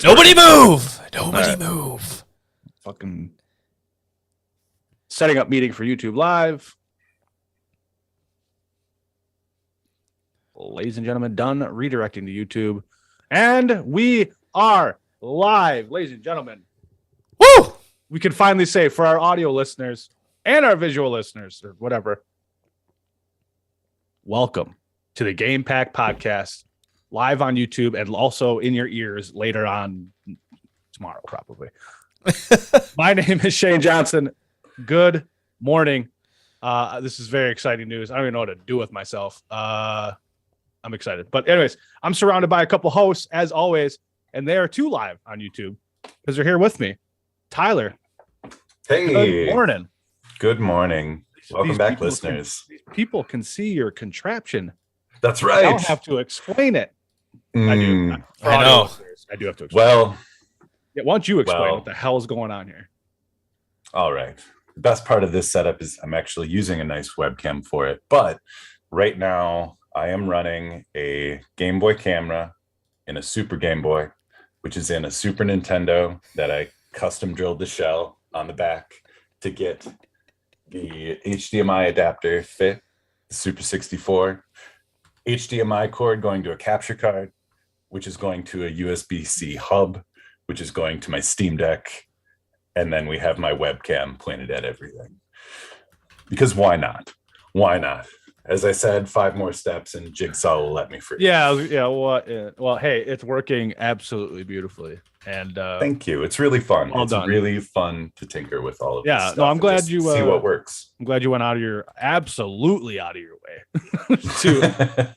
Nobody move! Nobody move. Fucking setting up meeting for YouTube Live. Ladies and gentlemen, done redirecting to YouTube. And we are live, ladies and gentlemen. Woo! We can finally say for our audio listeners and our visual listeners or whatever, welcome to the Game Pack Podcast, live on YouTube and also in your ears later on tomorrow, probably. My name is Shane Johnson. Good morning. This is very exciting news. I don't even know what to do with myself. I'm excited. But anyways, I'm surrounded by a couple hosts, as always, and they are too live on YouTube because they're here with me. Tyler. Hey. Good morning. Good morning. Welcome back, people listeners. These people can see your contraption. That's I right. don't have to explain it. I do. For I audio know. listeners, I do have to explain. Well, Yeah, why don't you explain well. what the hell is going on here? all right. The best part of this setup is I'm actually using a nice webcam for it. But right now, I am running a Game Boy camera in a Super Game Boy, which is in a Super Nintendo that I custom drilled the shell on the back to get the HDMI adapter fit, the Super 64, HDMI cord going to a capture card, which is going to a USB-C hub, which is going to my Steam Deck, and then we have my webcam pointed at everything. Because why not? Why not? As I said, 5 more steps and Jigsaw will let me free. Yeah. Well, hey, it's working absolutely beautifully, and Thank you. It's really fun. Well it's done. really fun to tinker with all of this Yeah, stuff no, I'm and glad just you, see what works. I'm glad you went absolutely out of your way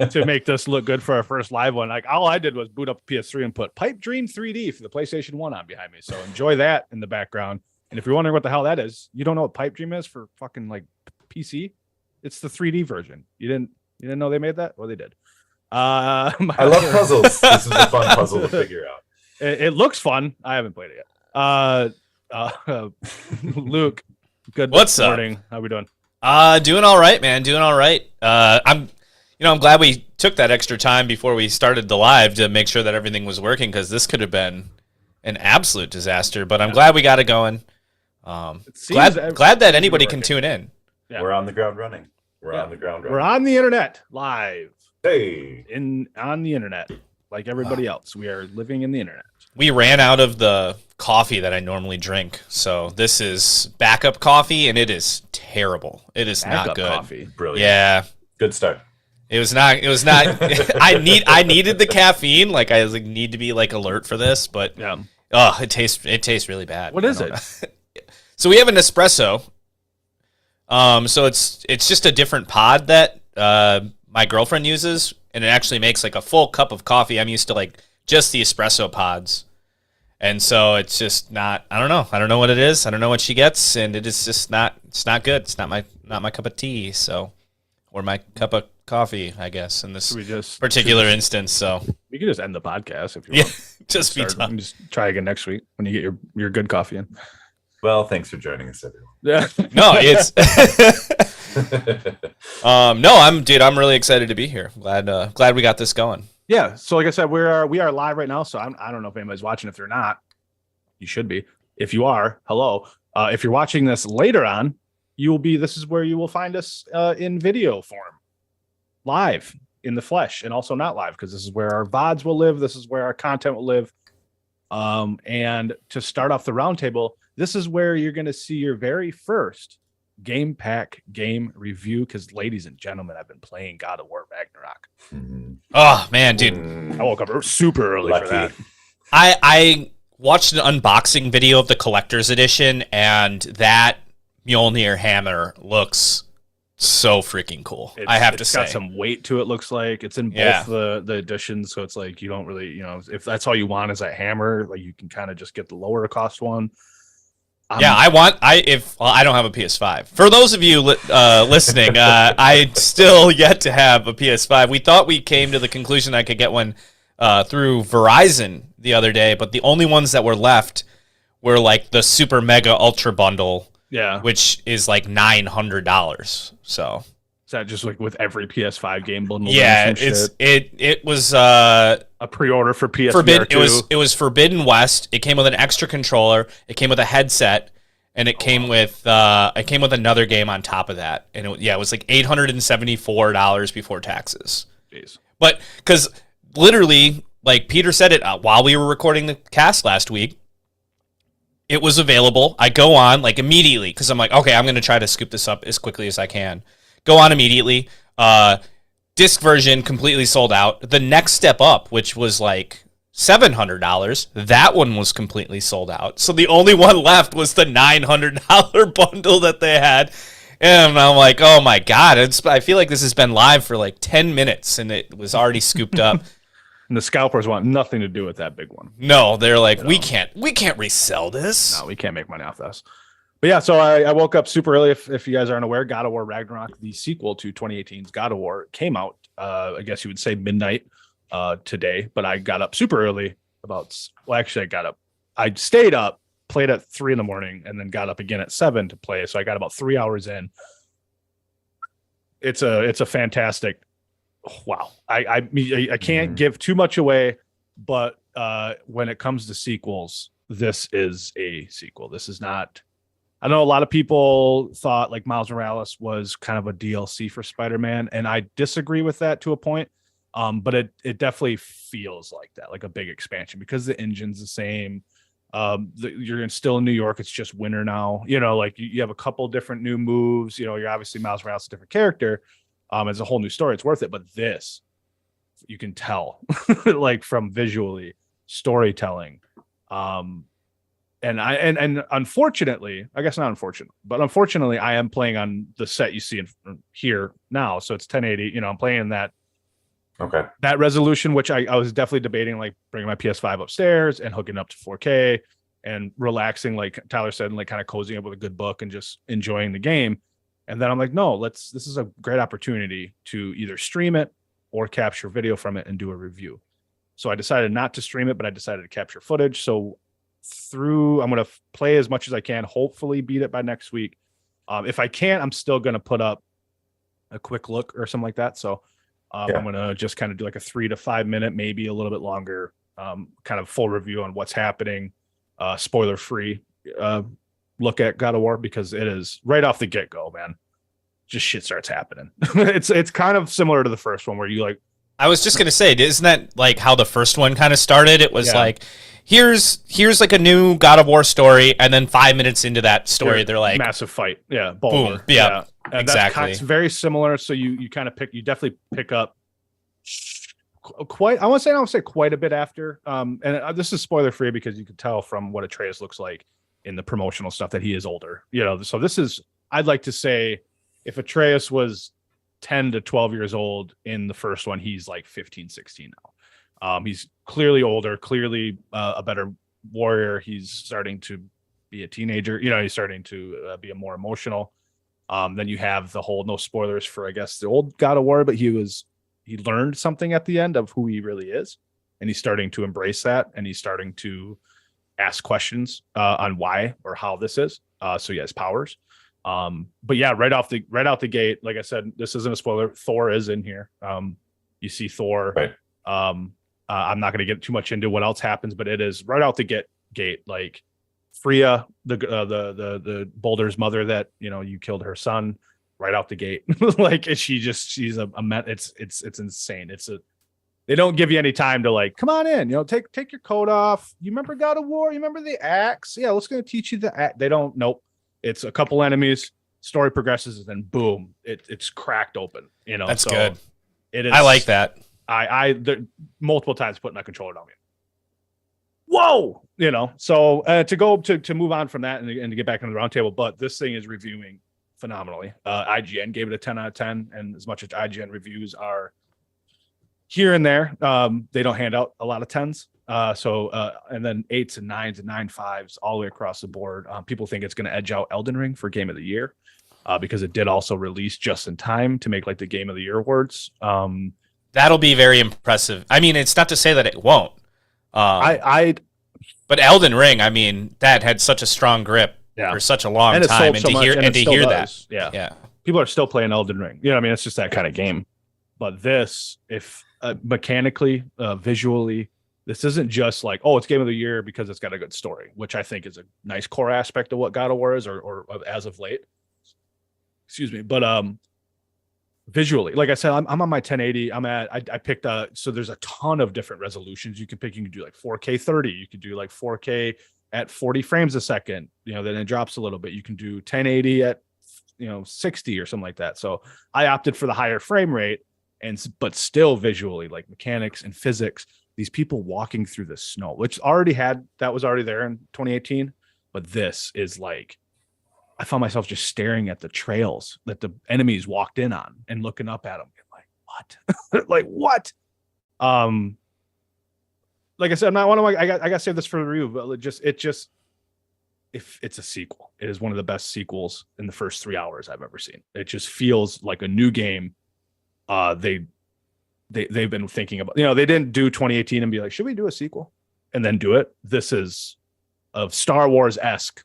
to make this look good for our first live one. Like all I did was boot up PS3 and put Pipe Dream 3D for the PlayStation 1 on behind me. So enjoy that in the background. And if you're wondering what the hell that is, you don't know what Pipe Dream is for fucking like PC. It's the 3D version. You didn't know they made that? Well, they did. I love puzzles. This is a fun puzzle to figure out. It looks fun. I haven't played it yet. Luke, good What's up? morning. How we doing? Doing all right, man. Doing all right. I'm glad we took that extra time before we started the live to make sure that everything was working because this could have been an absolute disaster. But I'm glad we got it going. Glad that anybody can tune in. Yeah. We're on the ground running. We're on the ground running. We're on the internet live Hey. on the internet like everybody else. We are living in the internet. We ran out of the coffee that I normally drink, so this is backup coffee, and it is terrible. It is not Backup good. coffee. Brilliant. Yeah, Good start. it was not. I needed the caffeine. Like I need to be like alert for this, but Yeah. it tastes really bad. What is I it? don't know. So we have an espresso. So it's just a different pod that my girlfriend uses, and it actually makes like a full cup of coffee. I'm used to like just the espresso pods, and so it's just not. I don't know. I don't know what it is. I don't know what she gets, and it is just not. It's not good. It's not my cup of tea. So, or my cup of coffee, I guess, in this We just particular instance. So we could just end the podcast if you yeah, want. just be Start- done. and just try again next week when you get your good coffee in. Well, thanks for joining us, everyone. Yeah. No, it's I'm really excited to be here. Glad we got this going. Yeah. So like I said, we are live right now. So I don't know if anybody's watching. If they're not, you should be. If you are, hello. If you're watching this later on, this is where you will find us in video form, live in the flesh, and also not live because this is where our VODs will live. This is where our content will live. And to start off the roundtable, this is where you're going to see your very first Game Pack game review. Because, ladies and gentlemen, I've been playing God of War Ragnarok. Oh man, dude, I woke up super early Lucky. for that. I watched an unboxing video of the collector's edition, and that Mjolnir hammer looks so freaking cool. I have to It's say, got some weight to it. Looks like it's in both Yeah. the editions, so it's like you don't really, if that's all you want is that hammer, like you can kind of just get the lower cost one. yeah, I don't have a PS5. For those of you listening, I still yet to have a PS5. We thought we came to the conclusion I could get one through Verizon the other day, but the only ones that were left were like the Super Mega Ultra Bundle, Yeah. which is like $900. So Is that just like with every PS5 game bundled? Yeah, in some shit? it was A pre-order for PSVR Forbidden. 2. It was Forbidden West. It came with an extra controller. It came with a headset, and it came with another game on top of that. And it was like $874 before taxes. Jeez. But because literally, like Peter said it while we were recording the cast last week, it was available. I go on like immediately because I'm like, okay, I'm going to try to scoop this up as quickly as I can. Go on immediately. Disc version completely sold out. The next step up, which was like $700, that one was completely sold out. So the only one left was the $900 bundle that they had. And I'm like, oh my God. I feel like this has been live for like 10 minutes and it was already scooped up. And the scalpers want nothing to do with that big one. No, they're like, we can't resell this. No, we can't make money off this. But yeah, so I woke up super early. If you guys aren't aware, God of War Ragnarok, the sequel to 2018's God of War, came out. I guess you would say midnight today. But I got up super early. I stayed up, played at 3 a.m, and then got up again at 7 to play. So I got about 3 hours in. It's a fantastic. Wow, I can't give too much away, but when it comes to sequels, this is a sequel. This is not. I know a lot of people thought like Miles Morales was kind of a DLC for Spider-Man, and I disagree with that to a point. But it definitely feels like that, like a big expansion because the engine's the same. You're still in New York. It's just winter now. Like you have a couple different new moves. You're obviously Miles Morales, a different character. It's a whole new story. It's worth it. But this, you can tell, like from visually storytelling. And unfortunately, I guess not unfortunate, but unfortunately, I am playing on the set you see in here now. So it's 1080. I'm playing that resolution, which I was definitely debating, like bringing my PS5 upstairs and hooking up to 4K and relaxing, like Tyler said, and like kind of cozying up with a good book and just enjoying the game. And then I'm like, no, this is a great opportunity to either stream it or capture video from it and do a review. So I decided not to stream it, but I decided to capture footage. So I'm going to play as much as I can, hopefully beat it by next week. If I can't, I'm still going to put up a quick look or something like that. So I'm going to just kind of do like a 3 to 5 minute, maybe a little bit longer, kind of full review on what's happening, spoiler free look at God of War, because it is right off the get go, man. Just shit starts happening. It's kind of similar to the first one where you like. I was just gonna say, isn't that like how the first one kind of started? It was like, here's like a new God of War story, and then 5 minutes into that story, they're like massive fight, boom, exactly. It's very similar. So you definitely pick up quite. I want to say quite a bit after. And this is spoiler free because you can tell from what Atreus looks like in the promotional stuff that he is older. So this is. I'd like to say if Atreus was 10 to 12 years old in the first one, he's like 15, 16 now. He's clearly older, clearly a better warrior. He's starting to be a teenager. He's starting to be a more emotional. Then you have the whole, no spoilers for, I guess, the old God of War, but he learned something at the end of who he really is. And he's starting to embrace that. And he's starting to ask questions on why or how this is. So he has powers. But yeah, right out the gate, like I said, this isn't a spoiler. Thor is in here. You see Thor. Right. I'm not going to get too much into what else happens, but it is right out the gate. Like Freya, the Boulder's mother that you killed her son right out the gate. Like she's it's insane. They don't give you any time to like, come on in, take your coat off. You remember God of War? You remember the axe? Yeah, let's go teach you the axe. They don't. Nope. It's a couple enemies, story progresses, and then boom, it's cracked open. That's so good. It is. I like that. I multiple times putting that controller on me. Whoa, So to move on from that and to get back into the roundtable, but this thing is reviewing phenomenally. IGN gave it a 10 out of 10, and as much as IGN reviews are here and there, they don't hand out a lot of 10s. And then 8s and 9s and 9.5s all the way across the board. People think it's going to edge out Elden Ring for Game of the Year because it did also release just in time to make like the Game of the Year awards. That'll be very impressive. I mean, it's not to say that it won't. But Elden Ring, I mean, that had such a strong grip for such a long time, and to hear that, people are still playing Elden Ring. You know what I mean? It's just that kind of game. But this, if mechanically, visually, this isn't just like, oh, it's game of the year because it's got a good story, which I think is a nice core aspect of what God of War is, or as of late. Excuse me. But visually, like I said, I'm on my 1080. I picked so there's a ton of different resolutions you can pick. You can do like 4K 30. You could do like 4K at 40 frames a second. Then it drops a little bit. You can do 1080 at 60 or something like that. So I opted for the higher frame rate, but still visually, like mechanics and physics. These people walking through the snow, which that was already there in 2018, but this is like, I found myself just staring at the trails that the enemies walked in on and looking up at them like, what? Like what? Like I said, I'm not one of my, I got to save this for the review, but if it's a sequel, it is one of the best sequels in the first 3 hours I've ever seen. It just feels like a new game. They've been thinking about, they didn't do 2018 and be like, should we do a sequel and then do it? This is a Star Wars-esque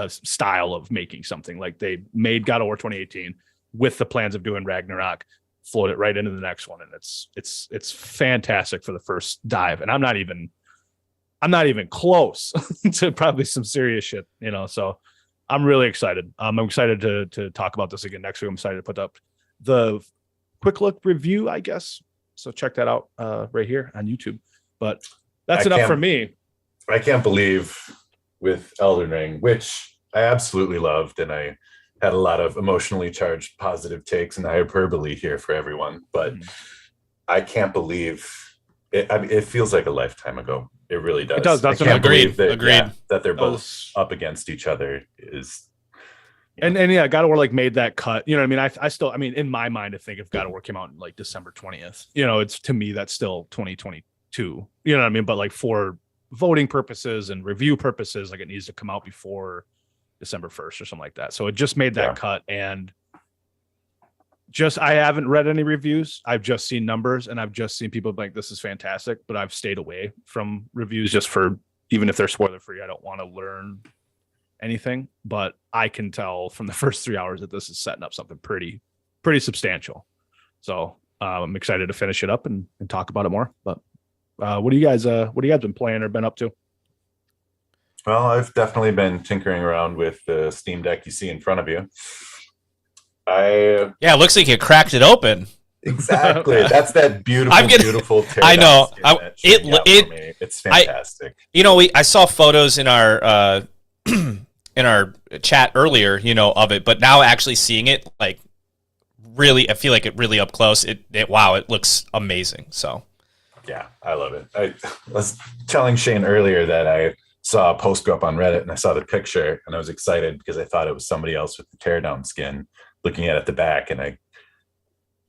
style of making something. Like they made God of War 2018 with the plans of doing Ragnarok, float it right into the next one, and it's fantastic for the first dive. And I'm not even close to probably some serious shit, So I'm really excited. I'm excited to talk about this again next week. I'm excited to put up the quick look review, I guess. So check that out right here on YouTube. But that's enough for me. I can't believe with Elden Ring, which I absolutely loved, and I had a lot of emotionally charged positive takes and hyperbole here for everyone. But I can't believe it. I mean, it feels like a lifetime ago. It really does. It does. That's I can't believe that, Agreed. That they're both up against each other is. And yeah, God of War made that cut. You know what I mean? I still, in my mind, I think if God of War came out in like December 20th, it's, to me, that's still 2022. You know what I mean? But for voting purposes and review purposes, it needs to come out before December 1st or something like that. So it just made that cut. And I haven't read any reviews. I've just seen numbers, and I've just seen people like, this is fantastic, but I've stayed away from reviews just for, even if they're spoiler free, I don't want to learn anything, but I can tell from the first 3 hours that this is setting up something pretty substantial. So I'm excited to finish it up and talk about it more. But what do you guys been playing or been up to? Well, I've definitely been tinkering around with the Steam Deck you see in front of you. It looks like you cracked it open. Exactly. That's that beautiful. I know. It's fantastic. I saw photos in our in our chat earlier, of it, but now actually seeing it, really, I feel like it really up close. It looks amazing. So, yeah, I love it. I was telling Shane earlier that I saw a post go up on Reddit and I saw the picture and I was excited because I thought it was somebody else with the teardown skin looking at the back, and I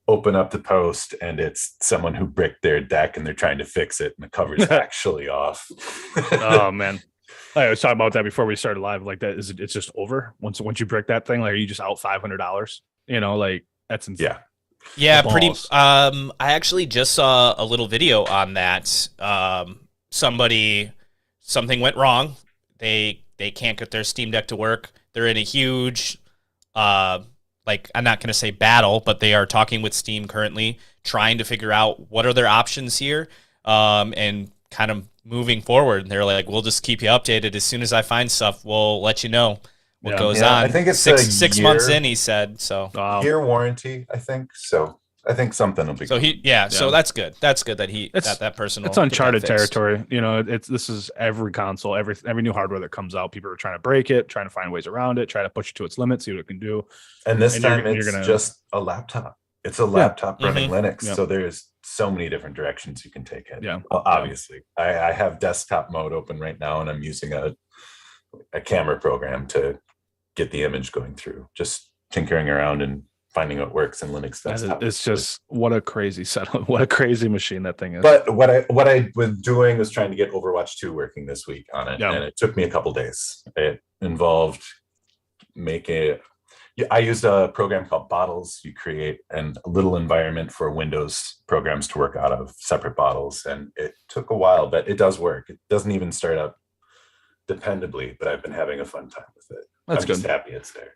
open up the post and it's someone who bricked their deck and they're trying to fix it and the cover's actually off. Oh man. I was talking about that before we started live. Like that, it's just over once you brick that thing. Like, are you just out $500? That's insane. Yeah, pretty. I actually just saw a little video on that. Something went wrong. They can't get their Steam Deck to work. They're in a huge, I'm not going to say battle, but they are talking with Steam currently, trying to figure out what are their options here, and kind of moving forward. And they're like, we'll just keep you updated. As soon as I find stuff, we'll let you know what goes on. I think it's six months in, he said. So year warranty, I think. So I think something will be. So so that's good. That's good that that person. It's uncharted territory. This is every console, every new hardware that comes out. People are trying to break it, trying to find ways around it, try to push it to its limits, see what it can do. And this time it's just a laptop. It's a laptop running Linux. Yeah. So there's so many different directions you can take it. Yeah. Well, obviously, I have desktop mode open right now, and I'm using a camera program to get the image going through. Just tinkering around and finding what works in Linux desktop. It's just what a crazy setup, what a crazy machine that thing is. But what I was doing was trying to get Overwatch 2 working this week on it, and it took me a couple days. It involved I used a program called Bottles. You create a little environment for Windows programs to work out of, separate bottles, and it took a while, but it does work. It doesn't even start up dependably, but I've been having a fun time with it. That's I'm good. Just happy it's there.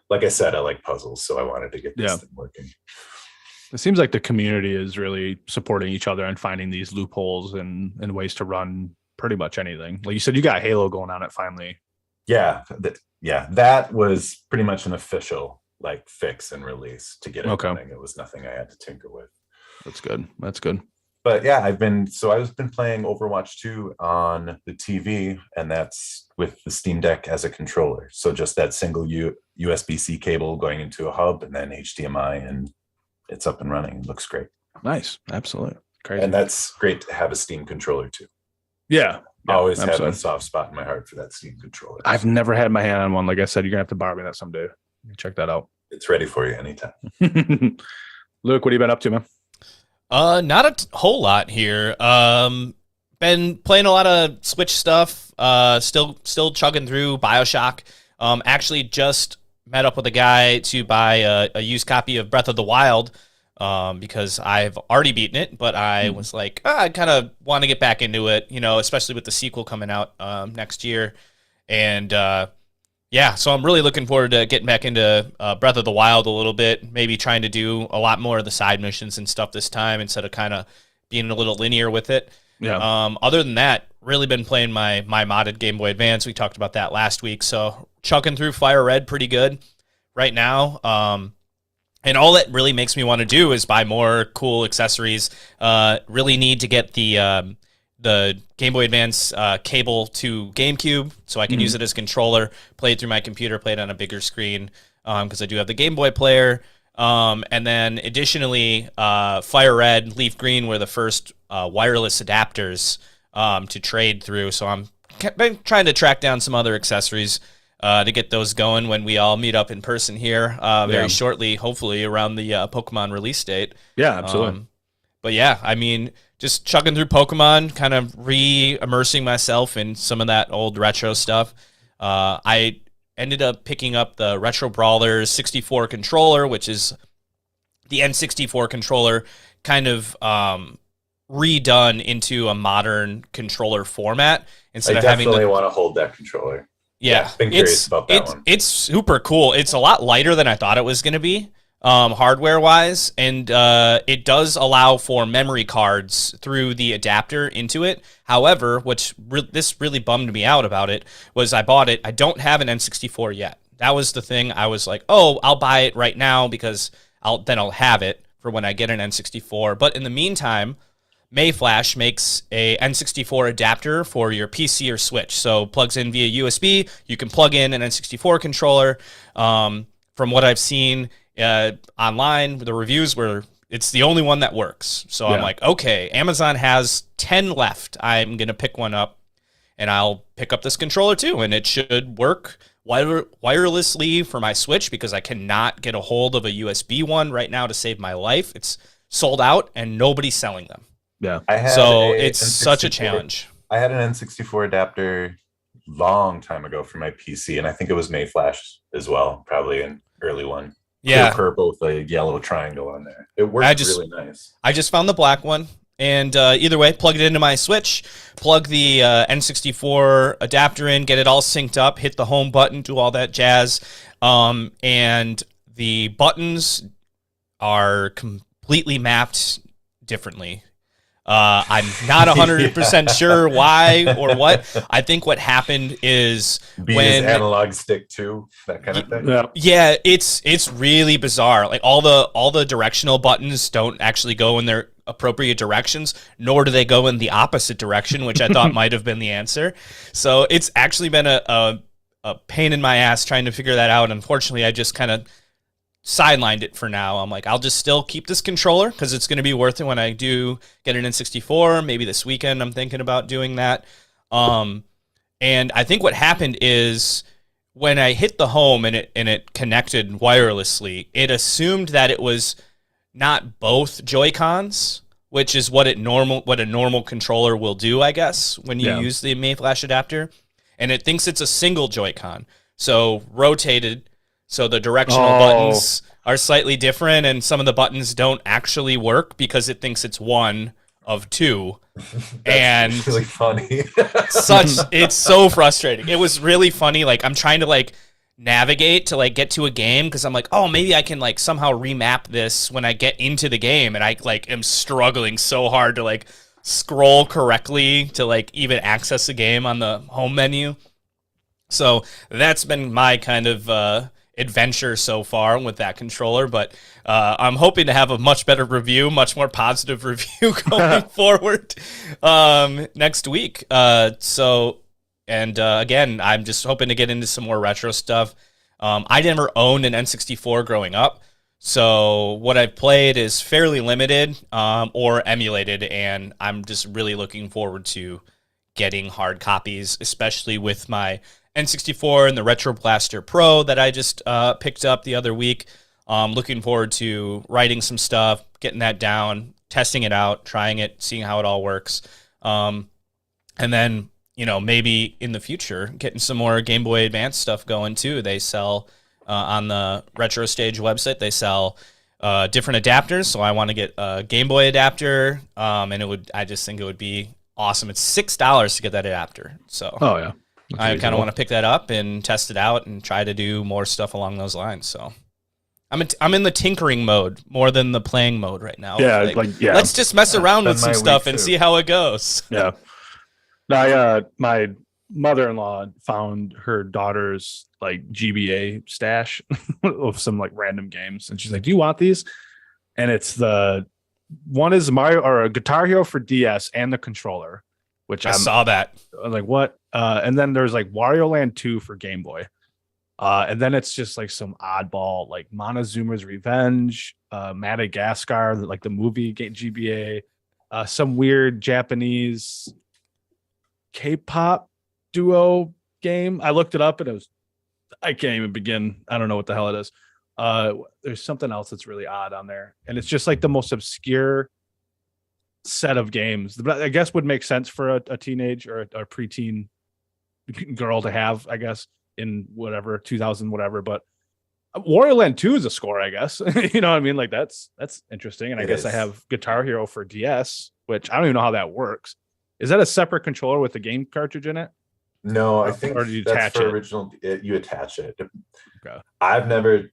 like I said, I like puzzles, so I wanted to get this Yeah. thing working. It seems like the community is really supporting each other and finding these loopholes and ways to run pretty much anything. Like you said, you got Halo going on it finally. Yeah, that was pretty much an official like fix and release to get it Okay. running. It was nothing I had to tinker with. That's good. That's good. But yeah, I've been playing Overwatch 2 on the TV, and that's with the Steam Deck as a controller. So just that single USB-C cable going into a hub and then HDMI, and it's up and running. It looks great. Nice. Absolutely. Crazy. And that's great to have a Steam controller too. yeah. I always have absolutely. a soft spot in my heart for that Steam controller. I've never had my hand on one. Like I said, you're gonna have to borrow me that someday. Check that out. It's ready for you anytime. Luke, what have you been up to, man? Not a whole lot here. Been playing a lot of Switch stuff. Still chugging through BioShock. Actually just met up with a guy to buy a used copy of Breath of the Wild. Because I've already beaten it, but I was like, I kind of want to get back into it, especially with the sequel coming out next year. And yeah, so I'm really looking forward to getting back into Breath of the Wild a little bit, maybe trying to do a lot more of the side missions and stuff this time instead of kind of being a little linear with it. Yeah. Other than that, really been playing my modded Game Boy Advance. We talked about that last week, so chucking through Fire Red pretty good right now. And all that really makes me want to do is buy more cool accessories. Really need to get the Game Boy Advance cable to GameCube so I can use it as a controller, play it through my computer, play it on a bigger screen because I do have the Game Boy player. And then additionally, Fire Red, Leaf Green were the first wireless adapters to trade through. So I'm been trying to track down some other accessories to get those going when we all meet up in person here very shortly, hopefully around the Pokemon release date. Yeah, absolutely. But yeah, I mean, just chugging through Pokemon, kind of re-immersing myself in some of that old retro stuff. I ended up picking up the Retro Brawlers 64 controller, which is the N64 controller kind of redone into a modern controller format instead I of having definitely the want to hold that controller. yeah, been curious about that one. It's super cool. It's a lot lighter than I thought it was going to be, hardware wise, and it does allow for memory cards through the adapter into it. However, this really bummed me out about it was I bought it. I don't have an N64 yet. That was the thing. I was like, oh, I'll buy it right now because I'll have it for when I get an N64. But in the meantime, Mayflash makes a N64 adapter for your PC or Switch. So plugs in via USB. You can plug in an N64 controller. From what I've seen online, the reviews were it's the only one that works. So I'm like, okay, Amazon has 10 left. I'm going to pick one up and I'll pick up this controller too. And it should work wirelessly for my Switch because I cannot get a hold of a USB one right now to save my life. It's sold out and nobody's selling them. Yeah. So it's such a challenge. I had an N64 adapter long time ago for my PC, and I think it was Mayflash as well, probably an early one. Yeah. Purple with a yellow triangle on there. It worked really nice. I just found the black one. And either way, plug it into my Switch, plug the N64 adapter in, get it all synced up, hit the home button, do all that jazz. And the buttons are completely mapped differently. I'm not 100% sure why or what. I think what happened is when analog stick too, that kind of thing. Yeah, it's really bizarre. Like all the directional buttons don't actually go in their appropriate directions, nor do they go in the opposite direction, which I thought might have been the answer. So it's actually been a pain in my ass trying to figure that out. Unfortunately, I just kind of sidelined it for now. I'm like, I'll just still keep this controller because it's going to be worth it when I do get an N64. Maybe this weekend I'm thinking about doing that. And I think what happened is when I hit the home and it connected wirelessly, it assumed that it was not both Joy-Cons, which is what a normal controller will do, I guess, when you use the Mayflash adapter. And it thinks it's a single Joy-Con. So rotated. So the directional buttons are slightly different, and some of the buttons don't actually work because it thinks it's one of two. And really funny. It's so frustrating. It was really funny. Like I'm trying to navigate to like get to a game because I'm like, oh, maybe I can like somehow remap this when I get into the game, and I like am struggling so hard to like scroll correctly to like even access the game on the home menu. So that's been my kind of adventure so far with that controller, but I'm hoping to have a much better review, much more positive review going forward next week. Again, I'm just hoping to get into some more retro stuff. I never owned an N64 growing up, so what I've played is fairly limited or emulated, and I'm just really looking forward to getting hard copies, especially with my N64 and the Retro Blaster Pro that I just picked up the other week. Looking forward to writing some stuff, getting that down, testing it out, trying it, seeing how it all works. And then, maybe in the future, getting some more Game Boy Advance stuff going too. They sell on the Retro Stage website, they sell different adapters. So I want to get a Game Boy adapter. I just think it would be awesome. It's $6 to get that adapter. So Oh yeah. I kind of want to pick that up and test it out and try to do more stuff along those lines. So I'm in the tinkering mode more than the playing mode right now. Yeah, let's just mess around with some stuff and see how it goes. Yeah. My mother-in-law found her daughter's like GBA stash of some like random games, and she's like, "Do you want these?" And it's one is Mario or a Guitar Hero for DS and the controller, which I saw that. I was like, what? And then there's like Wario Land 2 for Game Boy. And then it's just like some oddball, like Montezuma's Revenge, Madagascar, like the movie GBA, some weird Japanese K-pop duo game. I looked it up and I can't even begin. I don't know what the hell it is. There's something else that's really odd on there. And it's just like the most obscure set of games that I guess would make sense for a teenage or a preteen girl to have, I guess, in whatever 2000 whatever. But Wario Land 2 is a score, I guess. You know what I mean? Like that's interesting. And I guess I have Guitar Hero for DS, which I don't even know how that works. Is that a separate controller with the game cartridge in it? No, I think or do you that's attach for it? original. You attach it. Okay. I've never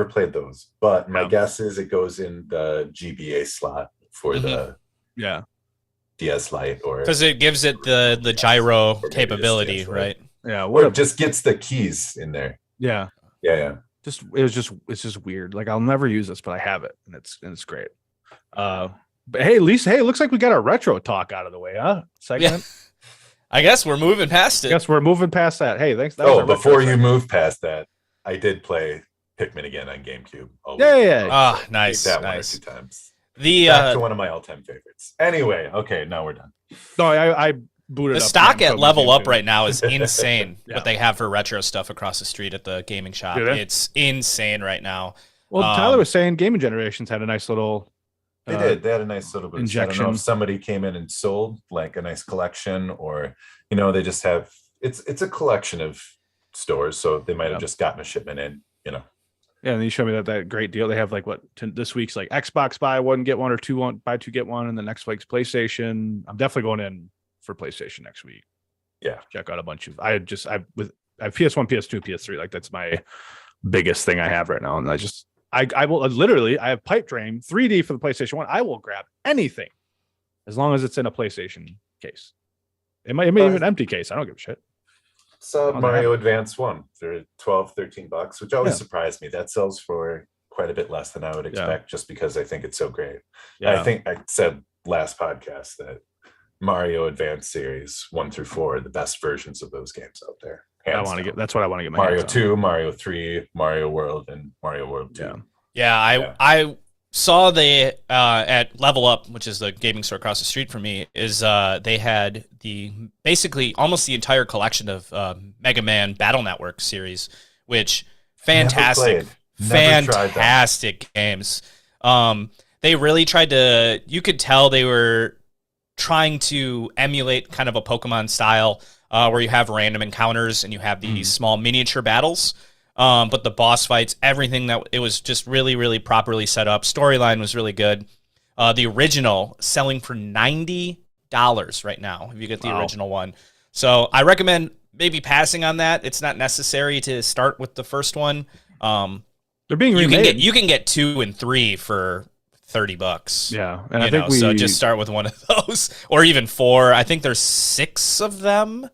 played those, but my guess is it goes in the GBA slot for the DS Lite, or because it gives it the gyro capability, right? Yeah, or it just gets the keys in there. Yeah. It's just weird. Like I'll never use this, but I have it, and it's great. But hey, Lisa, it looks like we got our retro talk out of the way, huh? Segment. Yeah. I guess we're moving past it. I guess we're moving past that. Hey, thanks. Before you move past that, I did play Pikmin again on GameCube. Yeah. Ah, nice. That one or two times. Back to one of my all-time favorites. Anyway, okay, now we're done. No, I booted the up. stock at Level Up right now is insane. Yeah. What they have for retro stuff across the street at the gaming shop. It's insane right now. Well, Tyler was saying Gaming Generations had a nice little. They did. They had a nice little bit. Injection. I don't know if somebody came in and sold like a nice collection, or they just have. It's a collection of stores, so they might have just gotten a shipment in. Yeah, and you showed me that great deal. They have like this week's like Xbox buy one get one, or buy two get one, and the next week's PlayStation. I'm definitely going in for PlayStation next week. Yeah, check out a bunch of. I have PS1, PS2, PS3. Like that's my biggest thing I have right now, and I will literally. I have Pipe Dream 3D for the PlayStation 1. I will grab anything as long as it's in a PlayStation case. It might be an empty case. I don't give a shit. So Mario Advance 1, they're $12-13, which always surprised me. That sells for quite a bit less than I would expect, just because I think it's so great. Yeah. I think I said last podcast that Mario Advance series 1 through 4 are the best versions of those games out there. That's what I want to get my Mario hands 2, on. Mario 3, Mario World, and Mario World 2. I saw at Level Up, which is the gaming store across the street from me, is they had basically almost the entire collection of Mega Man Battle Network series, which fantastic games. They really tried to. You could tell they were trying to emulate kind of a Pokemon style, where you have random encounters and you have these small miniature battles. But the boss fights, everything it was just really, really properly set up. Storyline was really good. The original selling for $90 right now if you get the original one. So I recommend maybe passing on that. It's not necessary to start with the first one. They're being remade. You can get 2 and 3 for $30. Yeah, and I think so just start with one of those, or even 4. I think there's 6 of them.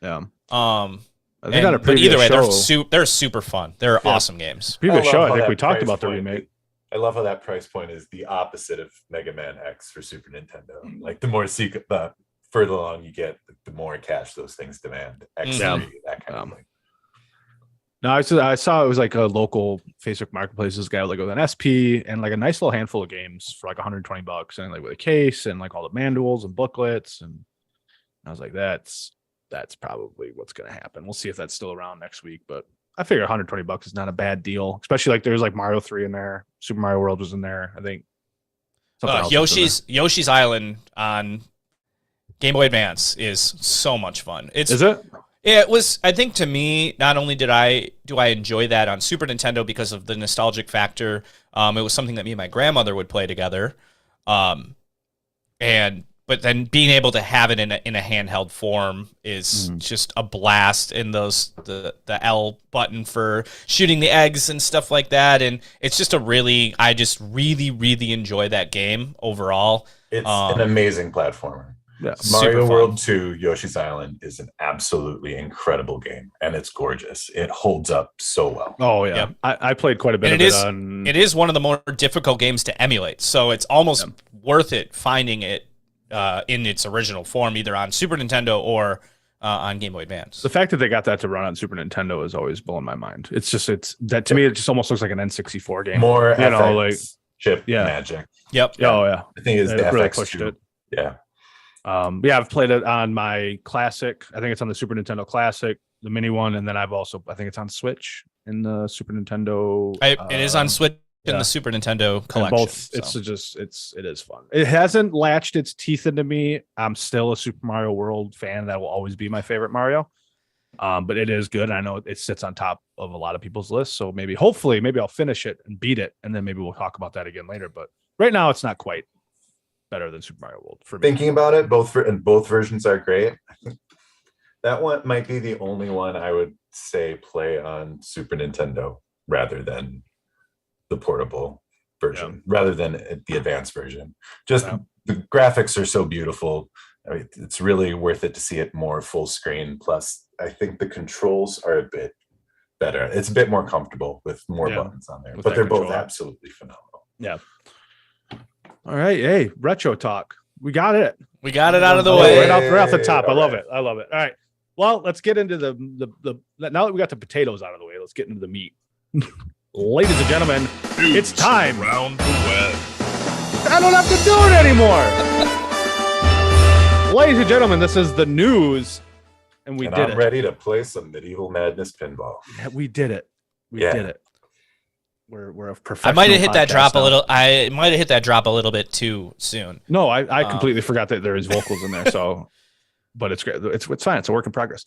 Yeah. I think but either way, they're super fun. They're awesome games. Previous show, I think we talked about the remake. I love how that price point is the opposite of Mega Man X for Super Nintendo. Like the more the further along you get, the more cash those things demand. X3, that kind of thing. No, I saw it was like a local Facebook marketplace. This guy like with an SP and like a nice little handful of games for like $120, and like with a case and like all the manuals and booklets. And I was like, that's probably what's going to happen. We'll see if that's still around next week, but I figure $120 is not a bad deal, especially like there's like Mario 3 in there. Super Mario World was in there. I think Yoshi's Island on Game Boy Advance is so much fun. Is it? Yeah, it was. I think to me, not only do I enjoy that on Super Nintendo because of the nostalgic factor, it was something that me and my grandmother would play together, but then being able to have it in a handheld form is just a blast. In the L button for shooting the eggs and stuff like that, and it's just I just really enjoy that game overall. It's an amazing platformer. Yeah. Mario World 2 Yoshi's Island is an absolutely incredible game, and it's gorgeous. It holds up so well. Oh yeah, yep. I played quite a bit of it. It is one of the more difficult games to emulate, so it's almost worth it finding it in its original form, either on Super Nintendo or on Game Boy Advance. The fact that they got that to run on Super Nintendo is always blowing my mind. It's that to me, it just almost looks like an N64 game. More FX like chip magic. Yep. Oh yeah, I think it's the FX really pushed it. Yeah. I've played it on my Classic. I think it's on the Super Nintendo Classic, the mini one, and then I think it's on Switch in the Super Nintendo. It is on Switch in the Super Nintendo collection. It is fun. It hasn't latched its teeth into me. I'm still a Super Mario World fan. That will always be my favorite Mario. But it is good. I know it sits on top of a lot of people's lists. So hopefully I'll finish it and beat it, and then maybe we'll talk about that again later. But right now, it's not quite better than Super Mario World for me. Thinking about it, both versions are great. I think that one might be the only one I would say play on Super Nintendo rather than the portable version, rather than the advanced version. Just the graphics are so beautiful. I mean, it's really worth it to see it more full screen. Plus, I think the controls are a bit better. It's a bit more comfortable with more buttons on there, but they're both absolutely phenomenal. Yeah. All right. Hey, retro talk. We got it. We got it out of the way. Right off the top. I love it. All right. Well, let's get into the now that we got the potatoes out of the way, let's get into the meat. Ladies and gentlemen, it's time. Around the web. I don't have to do it anymore. Ladies and gentlemen, this is the news. And I'm ready to play some Medieval Madness pinball. Yeah, we did it. We did it. We're a professional. I might have hit that drop a little. I might have hit that drop a little bit too soon. No, I completely forgot that there is vocals in there. So, but it's great. It's fine. It's a work in progress.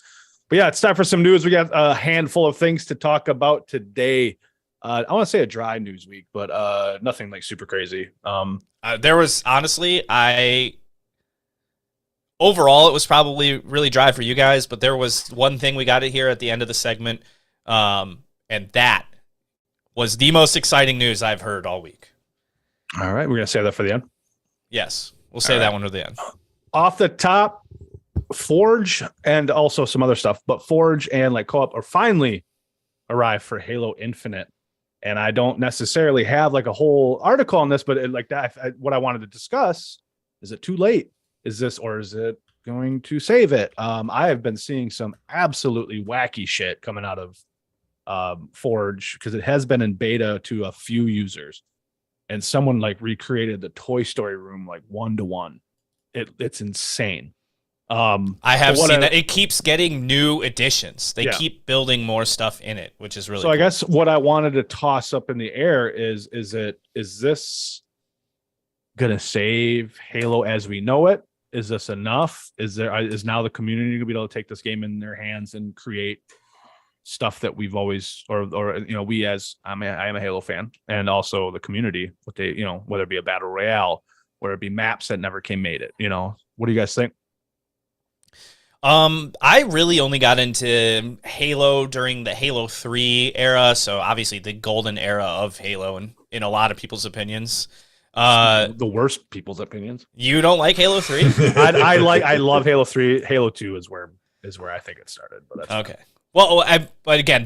But yeah, it's time for some news. We got a handful of things to talk about today. I want to say a dry news week, but nothing like super crazy. There was honestly, overall it was probably really dry for you guys, but there was one thing we got it here at the end of the segment, and that was the most exciting news I've heard all week. All right, we're gonna save that for the end. Yes, we'll save that one for the end. Off the top, Forge and also some other stuff, but Forge and like Co-op are finally arrived for Halo Infinite. And I don't necessarily have like a whole article on this, but what I wanted to discuss, is it too late? Is it going to save it? I have been seeing some absolutely wacky shit coming out of Forge, because it has been in beta to a few users, and someone like recreated the Toy Story room like 1-to-1. It's insane. I have seen that. It keeps getting new additions. They keep building more stuff in it, which is really cool. I guess what I wanted to toss up in the air is this gonna save Halo as we know it? Is this enough? Is now the community gonna be able to take this game in their hands and create stuff that we've always, or we as I am a Halo fan, and also the community, what they, whether it be a battle royale, whether it be maps that never made it. What do you guys think? I really only got into Halo during the Halo 3 era, so obviously the golden era of Halo in a lot of people's opinions. The worst people's opinions. You don't like Halo 3? I love Halo 3. Halo 2 is where I think it started, but that's okay. Well, but again,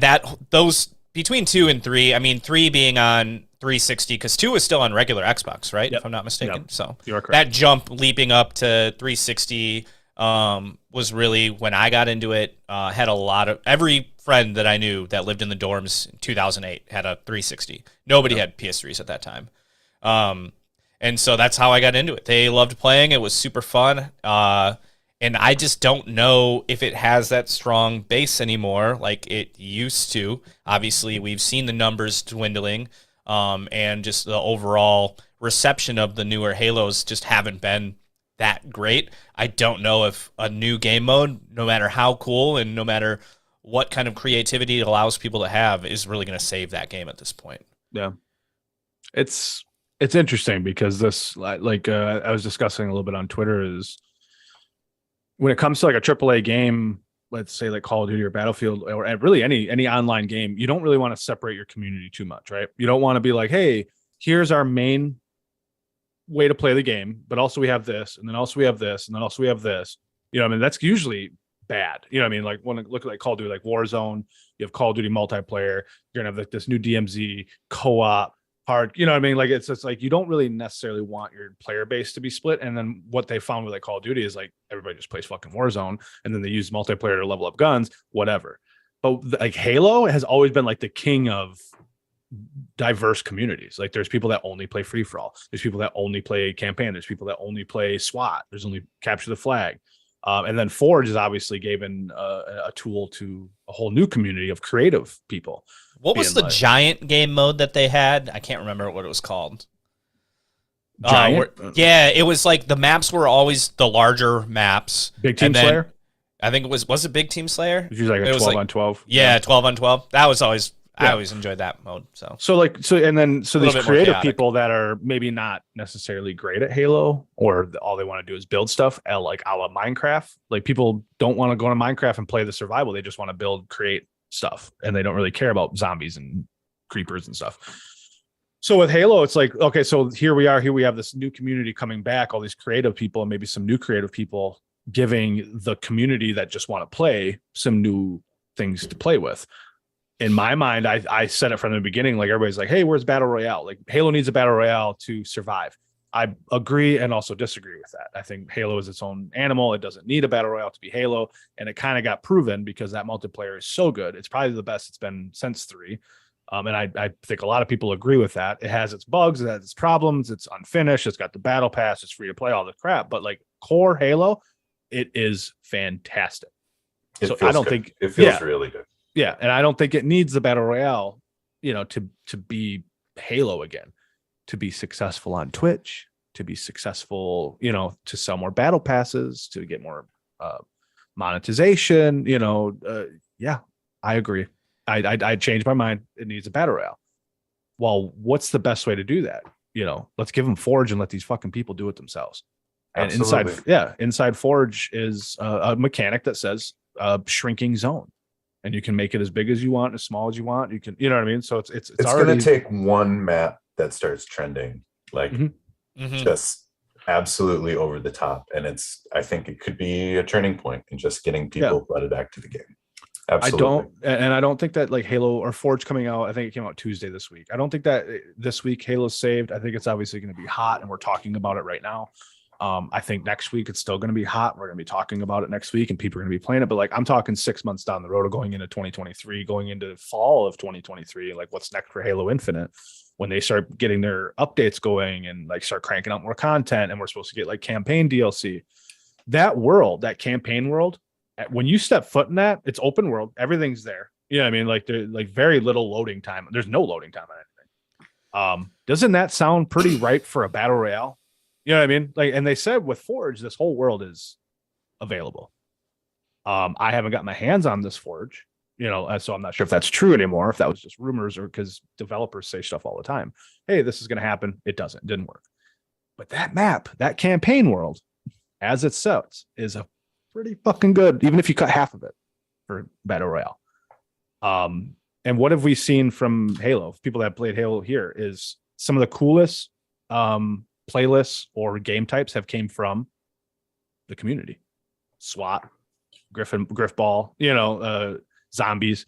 those between 2 and 3, I mean 3 being on 360 because 2 is still on regular Xbox, right? Yep. If I'm not mistaken. Yep. So You're correct. that jump leaping up to 360 was really when I got into it. Had a lot of every friend that I knew that lived in the dorms in 2008 had a 360. Nobody had PS3s at that time. And so that's how I got into it. They loved playing. It was super fun. And I just don't know if it has that strong base anymore like it used to. Obviously, we've seen the numbers dwindling, and just the overall reception of the newer Halos just haven't been that great. I don't know if a new game mode, no matter how cool and no matter what kind of creativity it allows people to have, is really going to save that game at this point. Yeah. It's interesting because this, I was discussing a little bit on Twitter, is when it comes to like a AAA game, let's say like Call of Duty or Battlefield or really any online game, you don't really want to separate your community too much, right? You don't want to be like, hey, here's our main way to play the game, but also we have this, and then also we have this, and then also we have this. You know what I mean? That's usually bad. You know what I mean? Like when I look at like Call of Duty, like Warzone, you have Call of Duty multiplayer, you're gonna have like this new DMZ co-op hard, you know what I mean? Like it's like you don't really necessarily want your player base to be split. And then what they found with like Call of Duty is like everybody just plays fucking Warzone, and then they use multiplayer to level up guns, whatever. But like Halo has always been like the king of diverse communities. Like there's people that only play free for all, there's people that only play campaign, there's people that only play SWAT, there's only capture the flag. And then Forge has obviously given a tool to a whole new community of creative people. What was the giant game mode that they had? I can't remember what it was called. Giant? Yeah, it was like the maps were always the larger maps. Big Team Slayer? I think was it Big Team Slayer? It was usually like a 12 on 12. Yeah, 12 on 12. That was always, I always enjoyed that mode. So these creative people that are maybe not necessarily great at Halo, or all they want to do is build stuff like a la Minecraft. Like people don't want to go to Minecraft and play the survival. They just want to create stuff, and they don't really care about zombies and creepers and stuff. So with Halo, it's like, okay, so here we have this new community coming back, all these creative people, and maybe some new creative people giving the community that just want to play some new things to play with. In my mind, I said it from the beginning, like everybody's like, hey, where's Battle Royale? Like Halo needs a Battle Royale to survive. I agree and also disagree with that. I think Halo is its own animal. It doesn't need a Battle Royale to be Halo. And it kind of got proven because that multiplayer is so good. It's probably the best it's been since 3. And I think a lot of people agree with that. It has its bugs, it has its problems, it's unfinished, it's got the battle pass, it's free to play, all the crap. But like core Halo, it is fantastic. I don't think it feels really good. Yeah, and I don't think it needs the Battle Royale, to be Halo again, to be successful on Twitch, to be successful, to sell more battle passes, to get more monetization. Yeah, I agree. I changed my mind. It needs a Battle Royale. Well, what's the best way to do that? Let's give them Forge and let these fucking people do it themselves. And inside Forge is a mechanic that says shrinking zone. And you can make it as big as you want, as small as you want. You can, you know what I mean? So it's going to take one map that starts trending, like just absolutely over the top. And I think it could be a turning point in just getting people flooded back to the game. Absolutely. I don't think that like Halo or Forge coming out, I think it came out Tuesday this week. I don't think that this week Halo's saved. I think it's obviously going to be hot, and we're talking about it right now. I think next week it's still going to be hot. We're going to be talking about it next week, and people are going to be playing it. But like, I'm talking 6 months down the road, of going into 2023, going into fall of 2023. Like, what's next for Halo Infinite when they start getting their updates going and like start cranking out more content, and we're supposed to get like campaign DLC. That world, that campaign world, when you step foot in that, it's open world. Everything's there. You know what I mean? Like there's like very little loading time. There's no loading time on anything. Doesn't that sound pretty ripe for a battle royale? You know what I mean? Like, and they said with Forge, this whole world is available. I haven't got my hands on this Forge, so I'm not sure if that's true anymore, if that was just rumors, or because developers say stuff all the time. Hey, this is going to happen. It didn't work. But that map, that campaign world, as it sets, is a pretty fucking good, even if you cut half of it for Battle Royale. And what have we seen from Halo? People that played Halo here is some of the coolest playlists or game types have came from the community. SWAT, Griffball, zombies.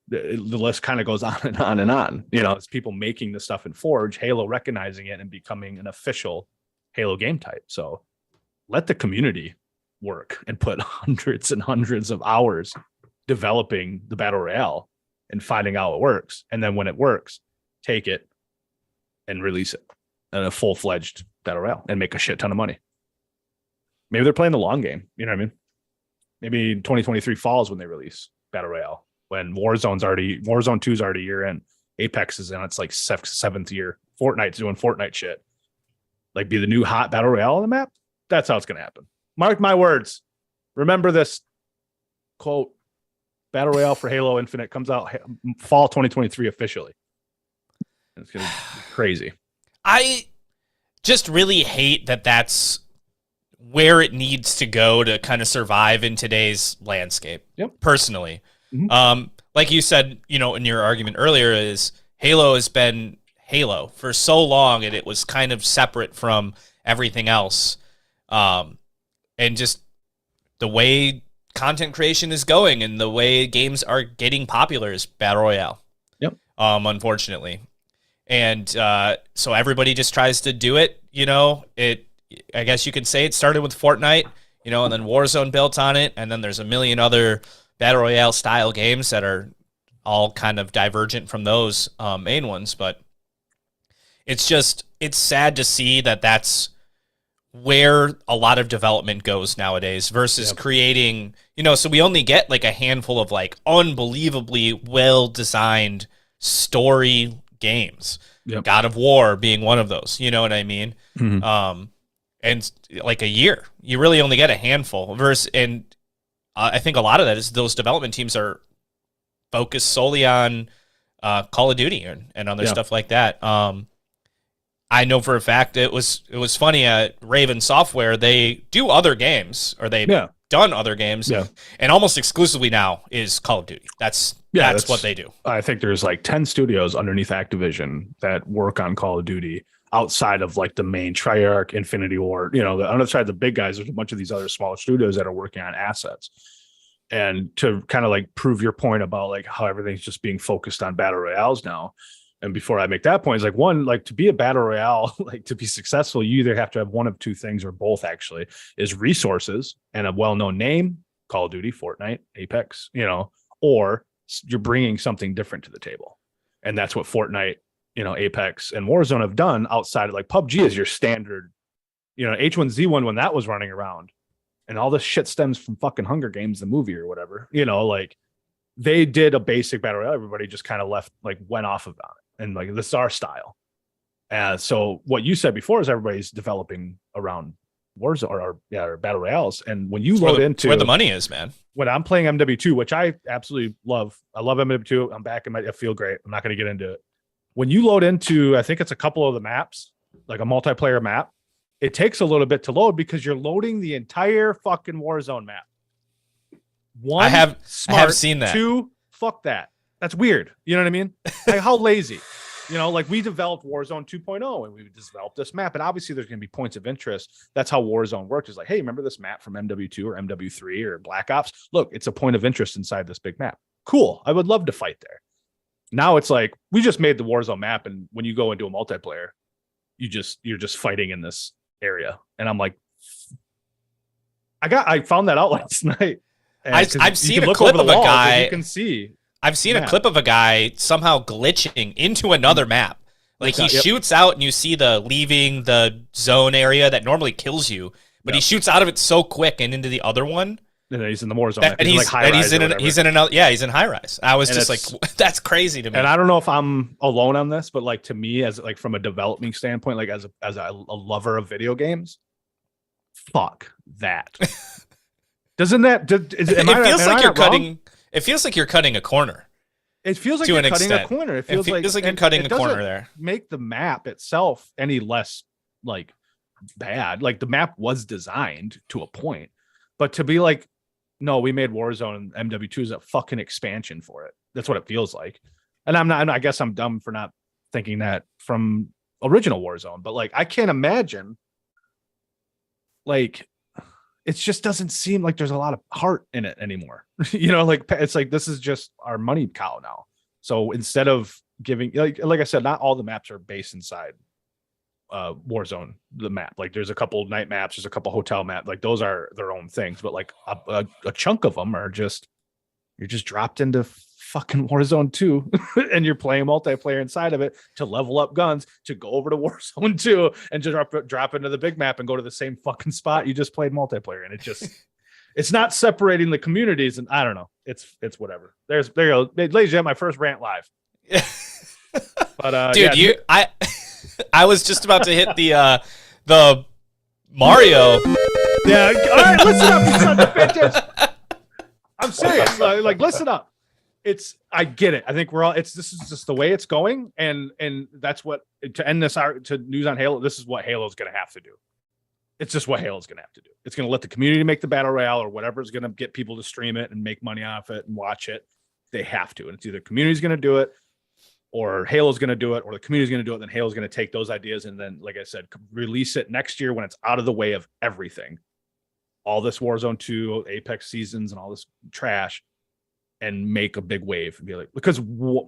The list kind of goes on and on and on. It's people making the stuff in Forge, Halo recognizing it and becoming an official Halo game type. So let the community work and put hundreds and hundreds of hours developing the Battle Royale and finding out it works. And then when it works, take it and release it in a full-fledged Battle Royale and make a shit ton of money. Maybe they're playing the long game. You know what I mean? Maybe 2023 falls when they release Battle Royale, when Warzone 2 is already a year in. Apex is in its like seventh year. Fortnite's doing Fortnite shit. Like be the new hot Battle Royale on the map. That's how it's going to happen. Mark my words. Remember this quote. Battle Royale for Halo Infinite comes out fall 2023 officially. It's going to be crazy. I just really hate that that's where it needs to go to kind of survive in today's landscape. Yep. Personally. Mm-hmm. Like you said, in your argument earlier, is Halo has been Halo for so long and it was kind of separate from everything else. And just the way content creation is going and the way games are getting popular is Battle Royale. Yep. Unfortunately. And so everybody just tries to do it, I guess you could say it started with Fortnite, and then Warzone built on it, and then there's a million other Battle Royale style games that are all kind of divergent from those main ones, but it's sad to see that that's where a lot of development goes nowadays versus creating, so we only get like a handful of like unbelievably well-designed story games. Yep. God of War being one of those, you know what I mean? Mm-hmm. And like a year, you really only get a handful and I think a lot of that is those development teams are focused solely on Call of Duty and other stuff like that. I know for a fact it was funny at Raven Software. They do other games, or they've done other games, and almost exclusively now is Call of Duty. That's what they do. I think there's like 10 studios underneath Activision that work on Call of Duty outside of like the main Treyarch, Infinity Ward. On the other side, the big guys, there's a bunch of these other smaller studios that are working on assets. And to kind of like prove your point about like how everything's just being focused on battle royales now. And before I make that point, it's like one, like to be a battle royale, like to be successful, you either have to have one of two things or both actually, is resources and a well-known name, Call of Duty, Fortnite, Apex, or you're bringing something different to the table. And that's what Fortnite, Apex and Warzone have done outside of like PUBG is your standard, H1Z1 when that was running around and all this shit stems from fucking Hunger Games, the movie or whatever, like they did a basic battle royale. Everybody just kind of went off of it. And like, this is our style. So what you said before is everybody's developing around Warzone or battle royales. And when you load into where the money is, man, when I'm playing MW2, which I absolutely love, I love MW2. I'm back I feel great. I'm not going to get into it. When you load into, I think it's a couple of the maps, like a multiplayer map, it takes a little bit to load because you're loading the entire fucking Warzone map. One, I have seen that. Two, fuck that. That's weird. You know what I mean? Like how lazy. Like we developed Warzone 2.0 and we developed this map. And obviously there's going to be points of interest. That's how Warzone works. It's like, hey, remember this map from MW2 or MW3 or Black Ops? Look, it's a point of interest inside this big map. Cool. I would love to fight there. Now it's like, we just made the Warzone map. And when you go into a multiplayer, you're just fighting in this area. And I'm like, I found that out last night. I've seen a clip of a guy. You can see. I've seen a clip of a guy somehow glitching into another map. Like he shoots out and you see the leaving the zone area that normally kills you, but he shoots out of it so quick and into the other one. And then he's in the more zone. And he's in another. Yeah, he's in high rise. I was just like, that's crazy to me. And I don't know if I'm alone on this, but like to me, as like from a development standpoint, like as a lover of video games, fuck that. Doesn't that? It feels like you're cutting a corner. It feels like you're cutting a corner. It feels like you're cutting a corner there. Make the map itself any less like bad. Like the map was designed to a point, But to be like, no, we made Warzone and MW2 is a fucking expansion for it. That's what it feels like. And I guess I'm dumb for not thinking that from original Warzone, but like, I can't imagine, like, it just doesn't seem like there's a lot of heart in it anymore. Like, it's like, this is just our money cow now. So instead of giving, like I said, not all the maps are based inside Warzone, the map. Like, there's a couple night maps, there's a couple hotel maps, like those are their own things, but like a chunk of them are just, you're just dropped into fucking Warzone 2 and you're playing multiplayer inside of it to level up guns, to go over to Warzone 2 and just drop into the big map and go to the same fucking spot you just played multiplayer. And it just it's not separating the communities, and I don't know, it's whatever. There you go, ladies and gentlemen, my first rant live. But dude, yeah, I was just about to hit the Mario. Yeah, all right, listen up, you son of a bitches. I'm serious. Like, listen up. I get it. I think this is just the way it's going, and that's what, to end this hour, to news on Halo, this is what Halo's going to have to do. It's just what Halo's going to have to do. It's going to let the community make the battle royale or whatever is going to get people to stream it and make money off it and watch it. They have to, and it's either community's going to do it, or Halo's going to do it, or the community's going to do it. Then Halo's going to take those ideas and then, like I said, release it next year when it's out of the way of everything, all this Warzone 2, Apex seasons, and all this trash, and make a big wave and be like, because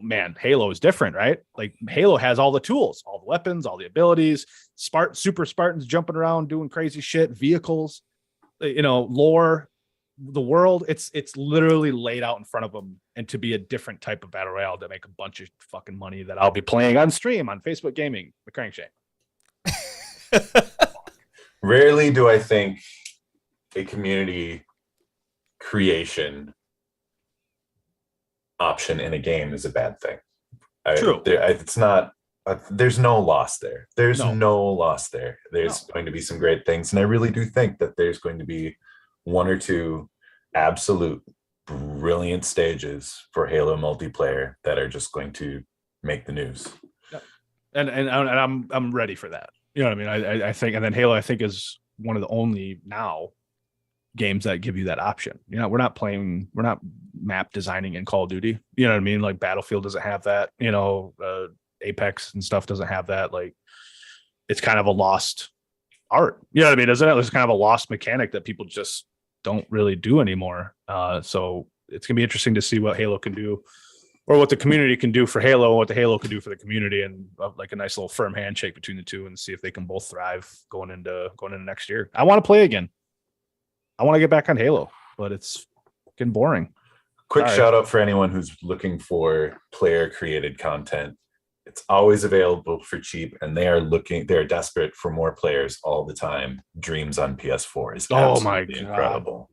man, Halo is different, right? Like, Halo has all the tools, all the weapons, all the abilities, super Spartans jumping around, doing crazy shit, vehicles, lore, the world. It's literally laid out in front of them, and to be a different type of battle royale to make a bunch of fucking money that I'll be playing on stream on Facebook Gaming, the Crankshank. Rarely do I think a community creation option in a game is a bad thing. True. It's not. There's no loss there. There's No. no loss there. There's going to be some great things, and I really do think that there's going to be one or two absolute brilliant stages for Halo multiplayer that are just going to make the news. And I'm ready for that. You know what I mean? I think, and then Halo, I think, is one of the only now games that give you that option. We're not map designing in Call of Duty. You know what I mean? Like, Battlefield doesn't have that. Apex and stuff doesn't have that. Like, it's kind of a lost art. You know what I mean? Isn't it? It's kind of a lost mechanic that people just don't really do anymore. So it's gonna be interesting to see what Halo can do, or what the community can do for Halo, and what the Halo can do for the community, and like a nice little firm handshake between the two, and see if they can both thrive going into next year. I want to play again. I want to get back on Halo, but it's fucking boring. Quick shout out for anyone who's looking for player created content. It's always available for cheap, and they're desperate for more players all the time. Dreams on PS4 is absolutely incredible.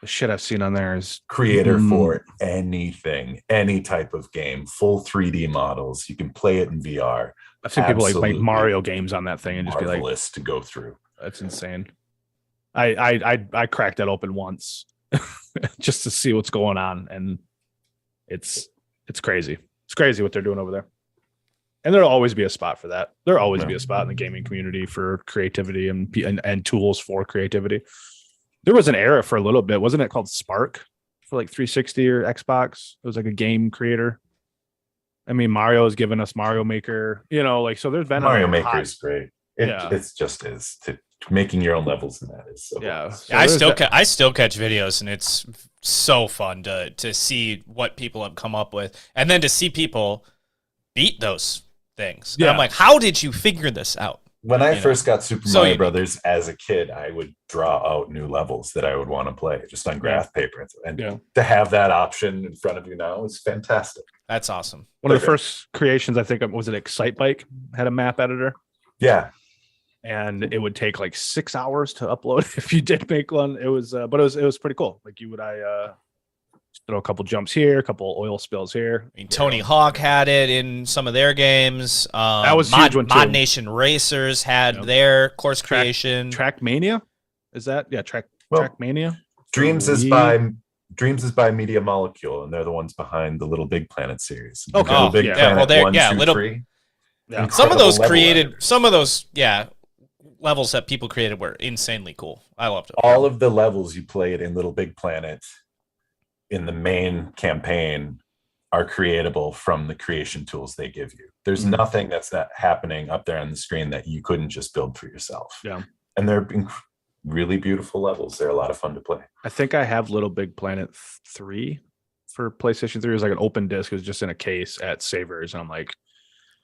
The shit I've seen on there is creator for anything, any type of game, full 3D models. You can play it in VR. I've seen people like Mario games on that thing and just be like, marvelous to go through. That's insane. I cracked that open once just to see what's going on, and it's crazy. It's crazy what they're doing over there. And there'll always be a spot for that. There'll always be a spot in the gaming community for creativity and tools for creativity. There was an era for a little bit, wasn't it, called Spark for like 360 or Xbox? It was like a game creator. I mean, Mario has given us Mario Maker, so there's been Mario Maker is great. It's just making your own levels in that is so yeah. So I still catch videos, and it's so fun to see what people have come up with, and then to see people beat those things. Yeah. And I'm like, how did you figure this out? When I first got Super Mario Brothers as a kid, I would draw out new levels that I would want to play just on graph paper. And to have that option in front of you now is fantastic. That's awesome. One of the first creations, I think, was it Excitebike, had a map editor. Yeah. And it would take like 6 hours to upload if you did make one. It was, but it was pretty cool. Like, throw a couple jumps here, a couple oil spills here. I mean, Tony Hawk had it in some of their games. That was huge one too. Mod Nation Racers had their course creation. Trackmania, is that? Yeah, Trackmania. Dreams is by Media Molecule, and they're the ones behind the Little Big Planet series. Okay. Little Big Planet 1, 2, 3. Yeah. Some of those created. Some of those, levels that people created were insanely cool. I loved it. All of the levels you played in Little Big Planet in the main campaign are creatable from the creation tools they give you. There's nothing that's not happening up there on the screen that you couldn't just build for yourself. Yeah. And they're really beautiful levels. They're a lot of fun to play. I think I have Little Big Planet 3 for PlayStation 3. It was like an open disc. It was just in a case at Savers. And I'm like,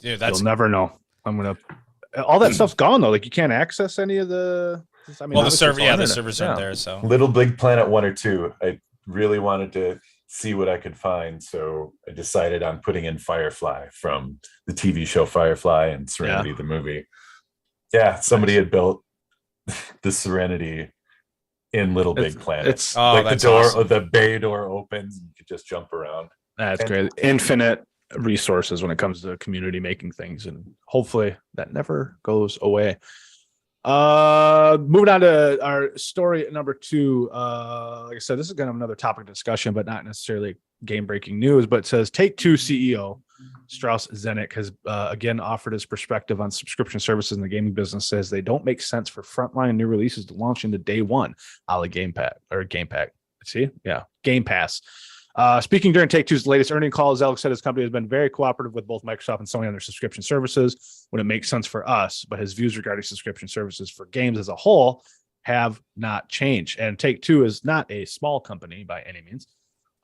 Dude, that's you'll never know. I'm going to, all that stuff's gone though. Like you can't access any of the, I mean, well, the obviously server, it's all the internet. servers aren't there. So Little Big Planet 1 or 2, I really wanted to see what I could find. So I decided on putting in Firefly from the TV show Firefly and Serenity, the movie. Yeah, somebody had built the Serenity in Little Big Planet. It's like the door, awesome. the bay door opens and you could just jump around. That's great. Infinite resources when it comes to community making things, and hopefully that never goes away. Moving on to our story number 2. Like I said, this is kind of another topic of discussion, but not necessarily game breaking news. But it says Take-Two CEO Strauss Zelnick has again offered his perspective on subscription services in the gaming business. Says they don't make sense for frontline new releases to launch into day one, a la Game Pack. See, yeah, Game Pass. Speaking during Take-Two's latest earnings call, Zelnick said his company has been very cooperative with both Microsoft and Sony on their subscription services when it makes sense for us, but his views regarding subscription services for games as a whole have not changed. And Take-Two is not a small company by any means.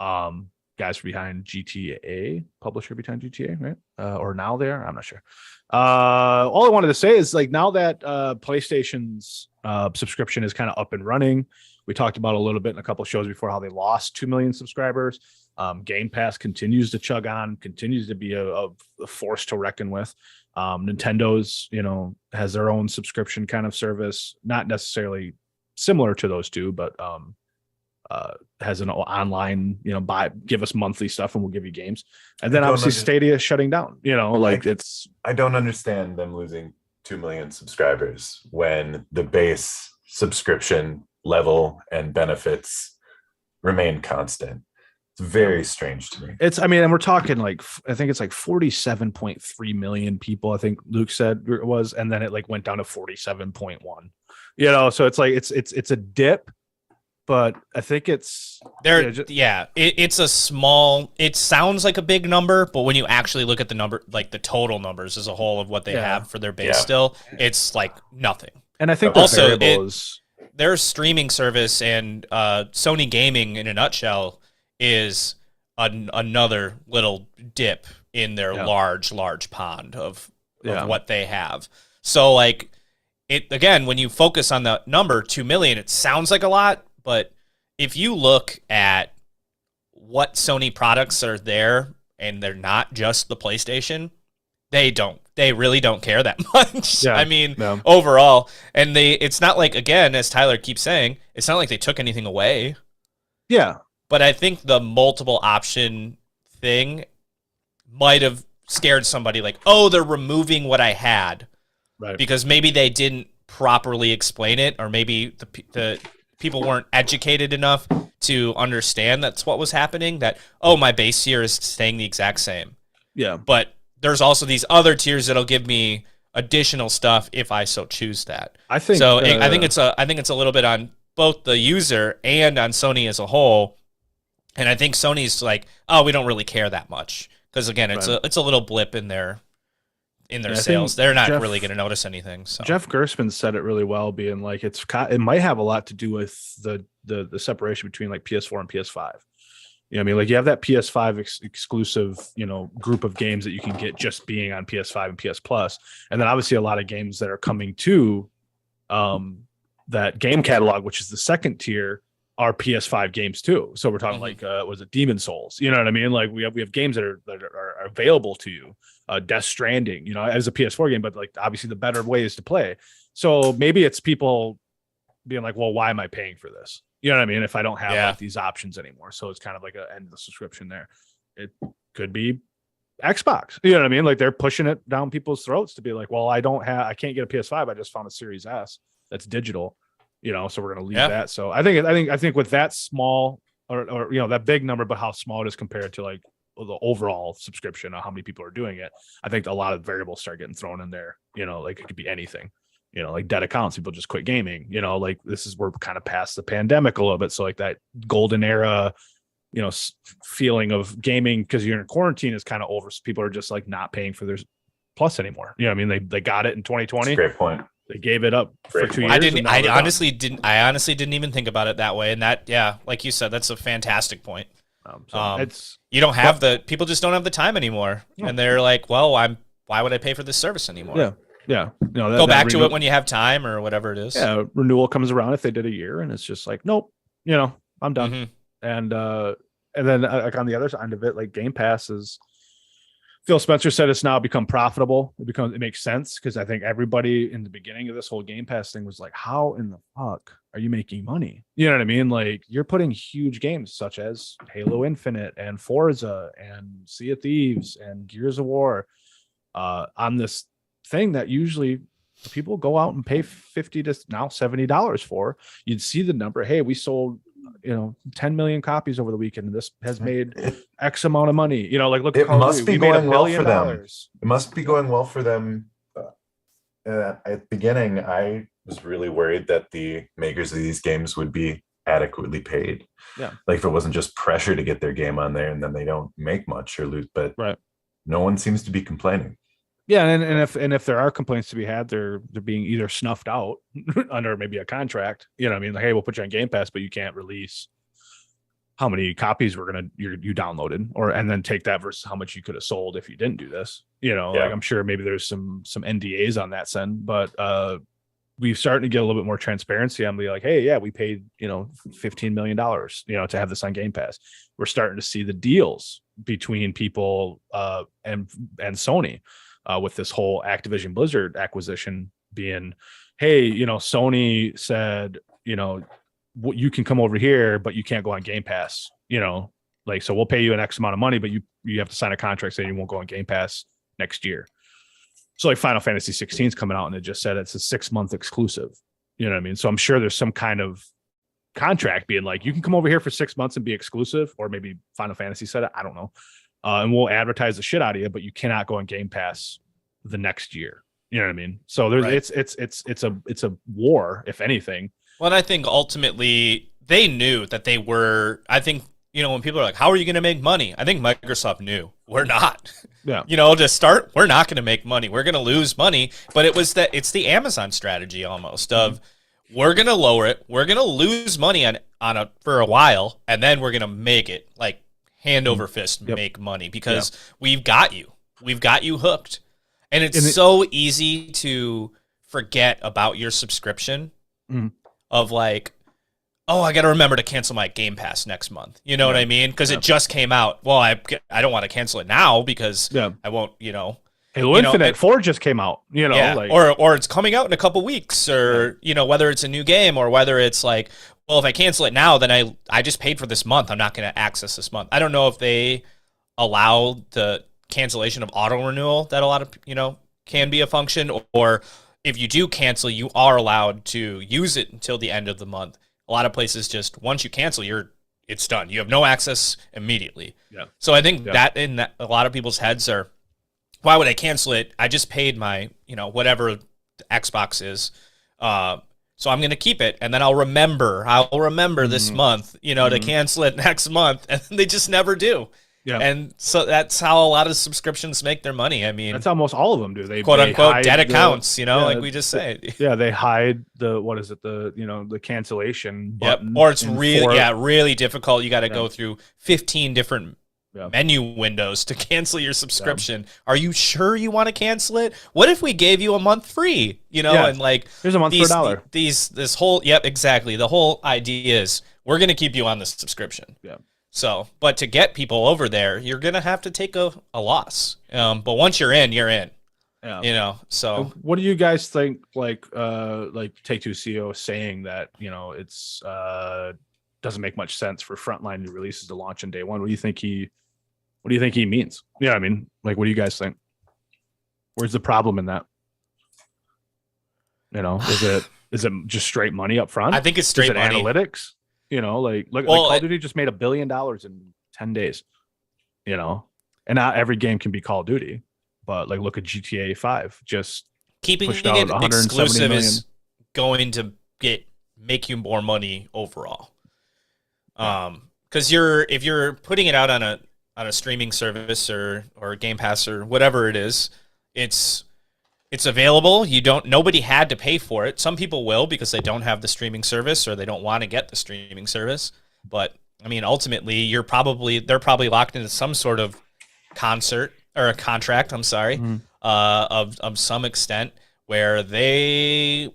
Guys behind GTA, publisher behind GTA, right? Or now there, I'm not sure. All I wanted to say is like now that PlayStation's subscription is kind of up and running. We talked about a little bit in a couple of shows before how they lost 2 million subscribers. Game Pass continues to chug on, continues to be a force to reckon with. Nintendo's, has their own subscription kind of service, not necessarily similar to those two, but has an online, give us monthly stuff and we'll give you games. And then obviously Stadia is shutting down, I don't understand them losing 2 million subscribers when the base subscription level and benefits remain constant. It's very strange to me. And we're talking like, I think it's like 47.3 million people, I think Luke said it was, and then it like went down to 47.1, so it's like, it's a dip, but I think it's there. It's a small, it sounds like a big number, but when you actually look at the number, like the total numbers as a whole of what they have for their base still, it's like nothing. And I think also their streaming service and Sony Gaming in a nutshell is another little dip in their large pond of what they have. So like it again, when you focus on the number 2 million, it sounds like a lot, but if you look at what Sony products are there and they're not just the PlayStation, they really don't care that much. Overall. And it's not like, again, as Tyler keeps saying, it's not like they took anything away. Yeah. But I think the multiple option thing might have scared somebody like, oh, they're removing what I had. Right. Because maybe they didn't properly explain it, or maybe the people weren't educated enough to understand that's what was happening, that, oh, my base tier is staying the exact same. Yeah. But there's also these other tiers that'll give me additional stuff if I so choose that. I think it's a little bit on both the user and on Sony as a whole. And I think Sony's like, oh, we don't really care that much, because again, it's a little blip in their sales. They're not really going to notice anything. So Jeff Gerstmann said it really well, being like it might have a lot to do with the separation between like PS4 and PS5. Like you have that PS5 exclusive, group of games that you can get just being on PS5 and PS Plus. And then obviously a lot of games that are coming to that game catalog, which is the second tier, are PS5 games too. So we're talking like, was it Demon Souls? You know what I mean? Like we have games that are available to you. Death Stranding, as a PS4 game, but like obviously the better ways to play. So maybe it's people being like, well, why am I paying for this? You know what I mean? If I don't have like these options anymore. So it's kind of like an end of the subscription there. It could be Xbox. You know what I mean? Like they're pushing it down people's throats to be like, well, I can't get a PS5. I just found a Series S that's digital, so we're going to leave that. So I think with that small or that big number, but how small it is compared to like the overall subscription of how many people are doing it, I think a lot of variables start getting thrown in there, like it could be anything. like dead accounts, people just quit gaming, like this is, we're kind of past the pandemic a little bit. So like that golden era, feeling of gaming because you're in quarantine is kind of over. So people are just like not paying for their Plus anymore. I mean, they got it in 2020. Great point. They gave it up for 2 years. I honestly didn't even think about it that way. And that, yeah, like you said, that's a fantastic point. You don't have people just don't have the time anymore. Yeah. And they're like, well, why would I pay for this service anymore? Yeah. Yeah. Go back to it when you have time or whatever it is. Yeah. Renewal comes around if they did a year and it's just like, nope, I'm done. Mm-hmm. And then like on the other side of it, like Game Pass is, Phil Spencer said it's now become profitable. It makes sense because I think everybody in the beginning of this whole Game Pass thing was like, how in the fuck are you making money? You know what I mean? Like you're putting huge games such as Halo Infinite and Forza and Sea of Thieves and Gears of War on this thing that usually people go out and pay $50 to now $70 for. You'd see the number. Hey, we sold 10 million copies over the weekend, and this has made X amount of money. Like, look, it must be going well for them. It must be going well for them. At the beginning, I was really worried that the makers of these games would be adequately paid. Yeah, like if it wasn't just pressure to get their game on there, and then they don't make much or lose. But right, no one seems to be complaining. Yeah, and if there are complaints to be had, they're being either snuffed out under maybe a contract. Like, hey, we'll put you on Game Pass, but you can't release how many copies you downloaded, and then take that versus how much you could have sold if you didn't do this. Like I'm sure maybe there's some NDAs on that send, but we've started to get a little bit more transparency. I'm like, hey, yeah, we paid $15 million to have this on Game Pass. We're starting to see the deals between people and Sony. With this whole Activision Blizzard acquisition being, hey, Sony said, you can come over here, but you can't go on Game Pass, like, so we'll pay you an X amount of money, but you have to sign a contract saying you won't go on Game Pass next year. So like Final Fantasy 16 is coming out and it just said it's a 6-month exclusive. You know what I mean? So I'm sure there's some kind of contract being like, you can come over here for 6 months and be exclusive, or maybe Final Fantasy said it. I don't know. And we'll advertise the shit out of you, but you cannot go on Game Pass the next year. You know what I mean? So there's it's a war, if anything. Well, and I think ultimately they knew that they were. I think when people are like, "How are you going to make money?" I think Microsoft knew we're not. Yeah. To start, we're not going to make money. We're going to lose money. But it's the Amazon strategy almost of we're going to lower it. We're going to lose money for a while, and then we're going to make it like hand over fist make money because we've got you. We've got you hooked. And it's so easy to forget about your subscription of like, oh, I got to remember to cancel my Game Pass next month. You know what I mean? Because it just came out. Well, I don't want to cancel it now because I won't, Halo Infinite 4 just came out, like, or it's coming out in a couple weeks, or whether it's a new game or whether it's like, well, if I cancel it now, then I just paid for this month. I'm not going to access this month. I don't know if they allow the cancellation of auto renewal that a lot of can be a function, or if you do cancel, you are allowed to use it until the end of the month. A lot of places just once you cancel, it's done. You have no access immediately. Yeah. So I think that a lot of people's heads are, why would I cancel it? I just paid my whatever the Xbox is. So I'm going to keep it, and then I'll remember this month, to cancel it next month, and they just never do. Yeah. And so that's how a lot of subscriptions make their money. I mean, that's almost all of them do. They quote unquote dead accounts, like we just say. Yeah, they hide the cancellation button. Yep. Or it's really difficult. You got to go through 15 different menu windows to cancel your subscription. Are you sure you want to cancel it? What if we gave you a month free? And like, here's a month for $1. This whole exactly. The whole idea is we're going to keep you on the subscription. Yeah. So, but to get people over there, you're going to have to take a loss. But once you're in, you're in. Yeah. So what do you guys think, like Take-Two CEO saying that, it's doesn't make much sense for frontline new releases to launch in day one? What do you think he means? Yeah, I mean, like, what do you guys think? Where's the problem in that? Is it just straight money up front? I think it's straight money. Analytics? Like Call of Duty just made $1 billion in 10 days, and not every game can be Call of Duty, but like, look at GTA 5. keeping pushed out it 170 exclusive million. is going to make you more money overall. Because if you're putting it out on a streaming service or Game Pass or whatever it is, it's available. Nobody had to pay for it. Some people will because they don't have the streaming service or they don't want to get the streaming service. But I mean, ultimately, they're probably locked into some sort of concert or a contract. I'm sorry, of some extent where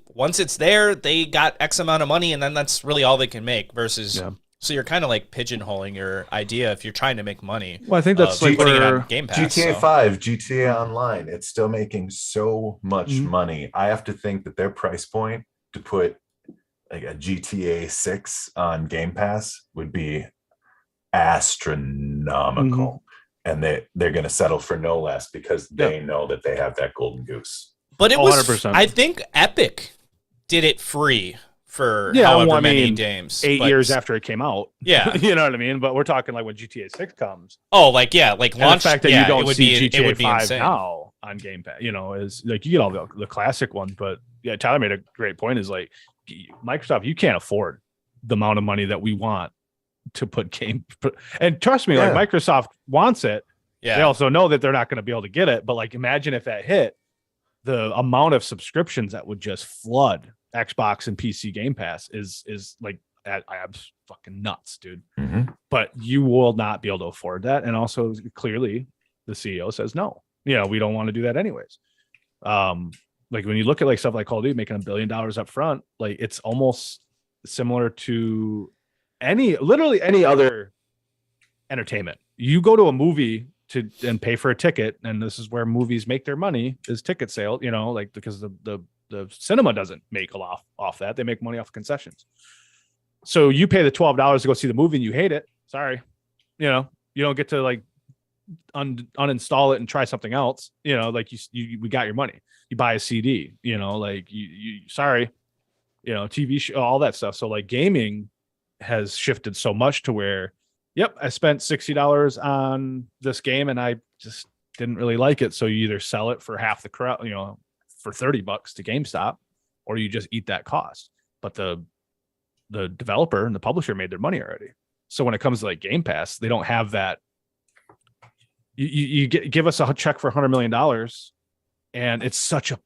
once it's there, they got X amount of money, and then that's really all they can make. Versus, so you're kind of like pigeonholing your idea if you're trying to make money. Well, I think that's like putting it where on Game Pass. GTA 5, GTA Online, it's still making so much money. I have to think that their price point to put like a GTA 6 on Game Pass would be astronomical. And they're going to settle for no less because they know that they have that golden goose. But it was 100%. I think Epic did it free for however many games. 8 years after it came out. Yeah. You know what I mean? But we're talking like when GTA 6 comes. Oh, like launch. The fact that you don't see GTA it would be 5 insane. now on Game Pass, is like you get all the classic ones. But yeah, Tyler made a great point. Is like Microsoft, you can't afford the amount of money that we want to put and trust me, like Microsoft wants it. Yeah. They also know that they're not going to be able to get it. But like, imagine if that hit, the amount of subscriptions that would just flood Xbox and PC Game Pass is like I'm fucking nuts, dude. But you will not be able to afford that. And also clearly the CEO says no. We don't want to do that anyways. Like when you look at like stuff like Call of Duty making $1 billion up front, like it's almost similar to literally any other entertainment. You go to a movie and pay for a ticket, and this is where movies make their money is ticket sale, like because the cinema doesn't make a lot off that. They make money off concessions. So you pay the $12 to go see the movie and you hate it. Sorry. You don't get to like uninstall it and try something else. Like we got your money. You buy a CD, like you sorry, TV show, all that stuff. So like gaming has shifted so much to where, I spent $60 on this game and I just didn't really like it. So you either sell it for half the crowd, for $30 to GameStop, or you just eat that cost. But the developer and the publisher made their money already. So when it comes to like Game Pass, they don't have that. You give us a check for $100 million, and it's such a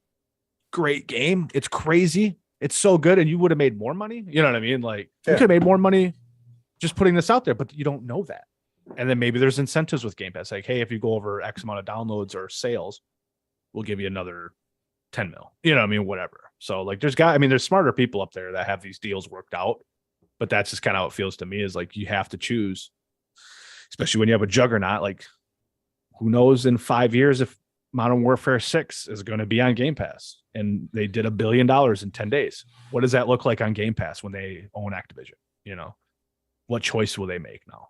great game. It's crazy. It's so good, and you would have made more money. You know what I mean? Like you could have made more money just putting this out there, but you don't know that. And then maybe there's incentives with Game Pass, like, hey, if you go over X amount of downloads or sales, we'll give you another 10 mil. You know what I mean? Whatever. So like there's smarter people up there that have these deals worked out, but that's just kind of how it feels to me is like you have to choose, especially when you have a juggernaut. Like who knows in 5 years if Modern Warfare 6 is going to be on Game Pass, and they did $1 billion in 10 days. What does that look like on Game Pass when they own Activision? What choice will they make now?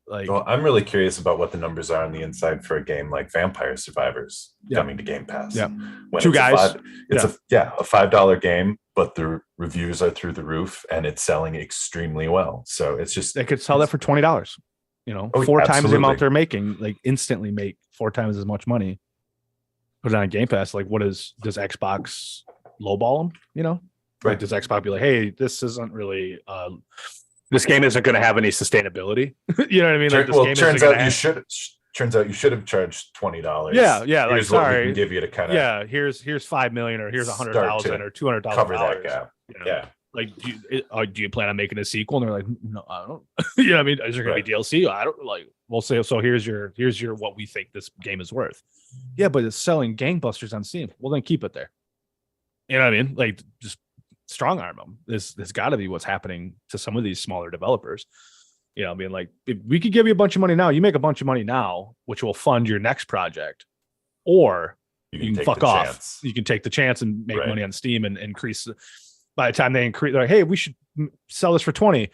Well, I'm really curious about what the numbers are on the inside for a game like Vampire Survivors coming to Game Pass. Yeah. When Two guys. It's a $5 game, but the reviews are through the roof and it's selling extremely well. So it's just, they could sell that for $20, four times the amount they're making, like instantly make 4 times as much money. Put it on Game Pass. Like does Xbox lowball them? Like does Xbox be like, hey, this isn't really, this game isn't going to have any sustainability. You know what I mean? Like this game turns out you should have charged $20. Yeah. Here's like, sorry, what we can give you to kind of here's $5 million or here's 100,000 or $200,000. cover that gap. Yeah. Like, do you plan on making a sequel? And they're like, no, I don't. You know what I mean? Is there going to be DLC? I don't like. We'll say so. Here's your what we think this game is worth. Yeah, but it's selling gangbusters on Steam. Well, then keep it there. You know what I mean? Like, just strong arm them. There's got to be what's happening to some of these smaller developers. I mean, like, if we could give you a bunch of money now, you make a bunch of money now, which will fund your next project, or you can fuck off. Chance. You can take the chance and make money on Steam and increase. By the time they increase, they're like, hey, we should sell this for 20.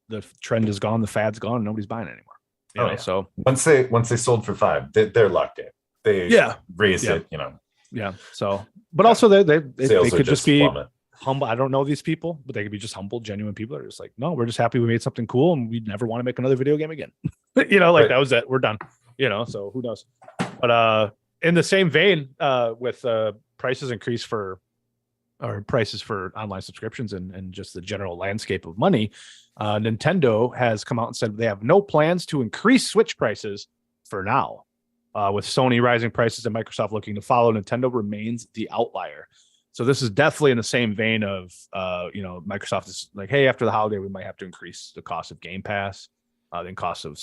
The trend is gone. The fad's gone. Nobody's buying it anymore. So once they sold for 5, they're locked in. They raised it. Yeah. So, but also they could just be plummet. humble. I don't know these people, but they could be just humble, genuine people that are just like, no, we're just happy we made something cool and we never want to make another video game again. That was it. We're done. So who knows? But in the same vein, with prices increase for online subscriptions and just the general landscape of money, Nintendo has come out and said they have no plans to increase Switch prices for now. With Sony rising prices and Microsoft looking to follow, Nintendo remains the outlier. So this is definitely in the same vein of, Microsoft is like, hey, after the holiday, we might have to increase the cost of Game Pass, then cost of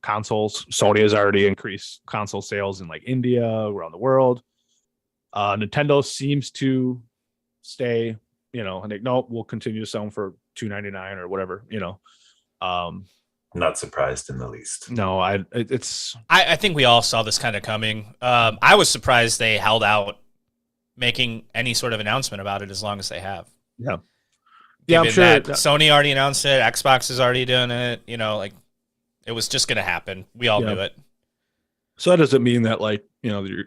consoles. Sony has already increased console sales in like India, around the world. Nintendo seems to stay, and they, no, we'll continue to sell them for $2.99 or whatever, Not surprised in the least. No, I think we all saw this kind of coming. I was surprised they held out making any sort of announcement about it as long as they have. Yeah. Yeah, I'm sure that Sony already announced it. Xbox is already doing it. Like it was just going to happen. We all knew it. So that doesn't mean that like,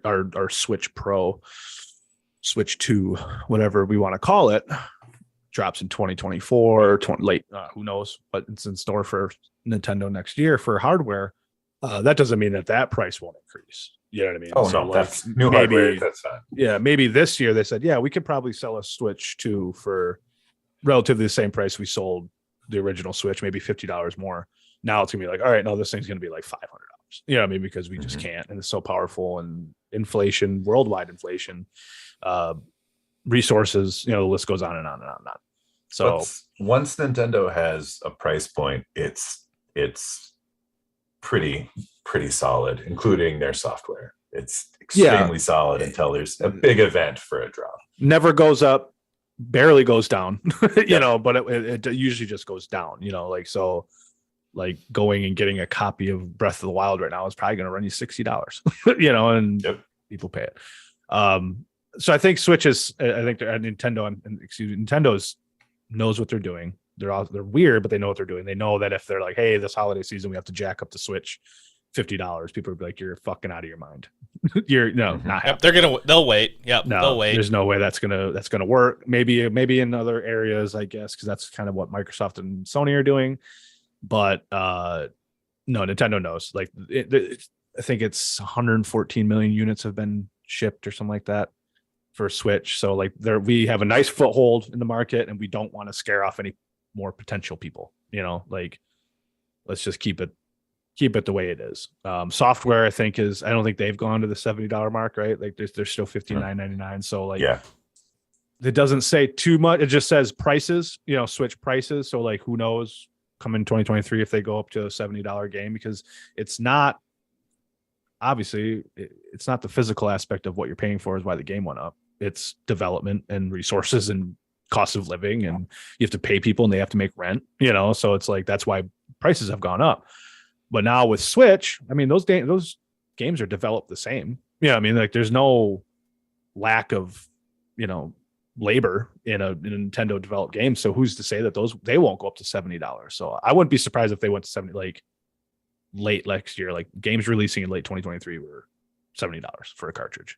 our Switch Pro, Switch 2, whatever we want to call it, drops in 2024 or late, who knows, but it's in store for Nintendo next year for hardware. That doesn't mean that price won't increase. You know what I mean? Oh, so no, like that's new hardware. That's fine. Yeah, maybe this year they said, yeah, we could probably sell a Switch 2 for relatively the same price we sold the original Switch, maybe $50 more. Now it's gonna be like, all right, no, this thing's gonna be like $500. You know what I mean? Because we just can't, and it's so powerful, and inflation, worldwide inflation, resources, the list goes on and on and on and on. So once Nintendo has a price point, it's pretty solid, including their software. It's extremely solid until there's a big event for a drop. Never goes up, barely goes down, but it usually just goes down, so like going and getting a copy of Breath of the Wild right now is probably going to run you $60, and people pay it. So I think Nintendo's knows what they're doing. They're weird, but they know what they're doing. They know that if they're like, hey, this holiday season, we have to jack up the Switch $50, people will be like, you're fucking out of your mind. Not happening. They'll wait. Yep. No, they'll wait. There's no way that's gonna work. Maybe in other areas, I guess, because that's kind of what Microsoft and Sony are doing. But no, Nintendo knows. Like, I think it's 114 million units have been shipped or something like that for Switch. So like, we have a nice foothold in the market, and we don't want to scare off any more potential people. Like, let's just keep it the way it is. Software, I don't think they've gone to the $70 mark, right? Like, they're still $59.99. So like, it doesn't say too much. It just says prices, Switch prices. So like, who knows? Come in 2023 if they go up to a $70 game, because it's not the physical aspect of what you're paying for is why the game went up. It's development and resources and cost of living, and you have to pay people and they have to make rent, so it's like, that's why prices have gone up. But now with Switch, I mean, those games are developed the same. I mean, like, there's no lack of labor in a Nintendo developed game. So who's to say that they won't go up to $70? So I wouldn't be surprised if they went to 70, like late next year. Like, games releasing in late 2023 were $70 for a cartridge,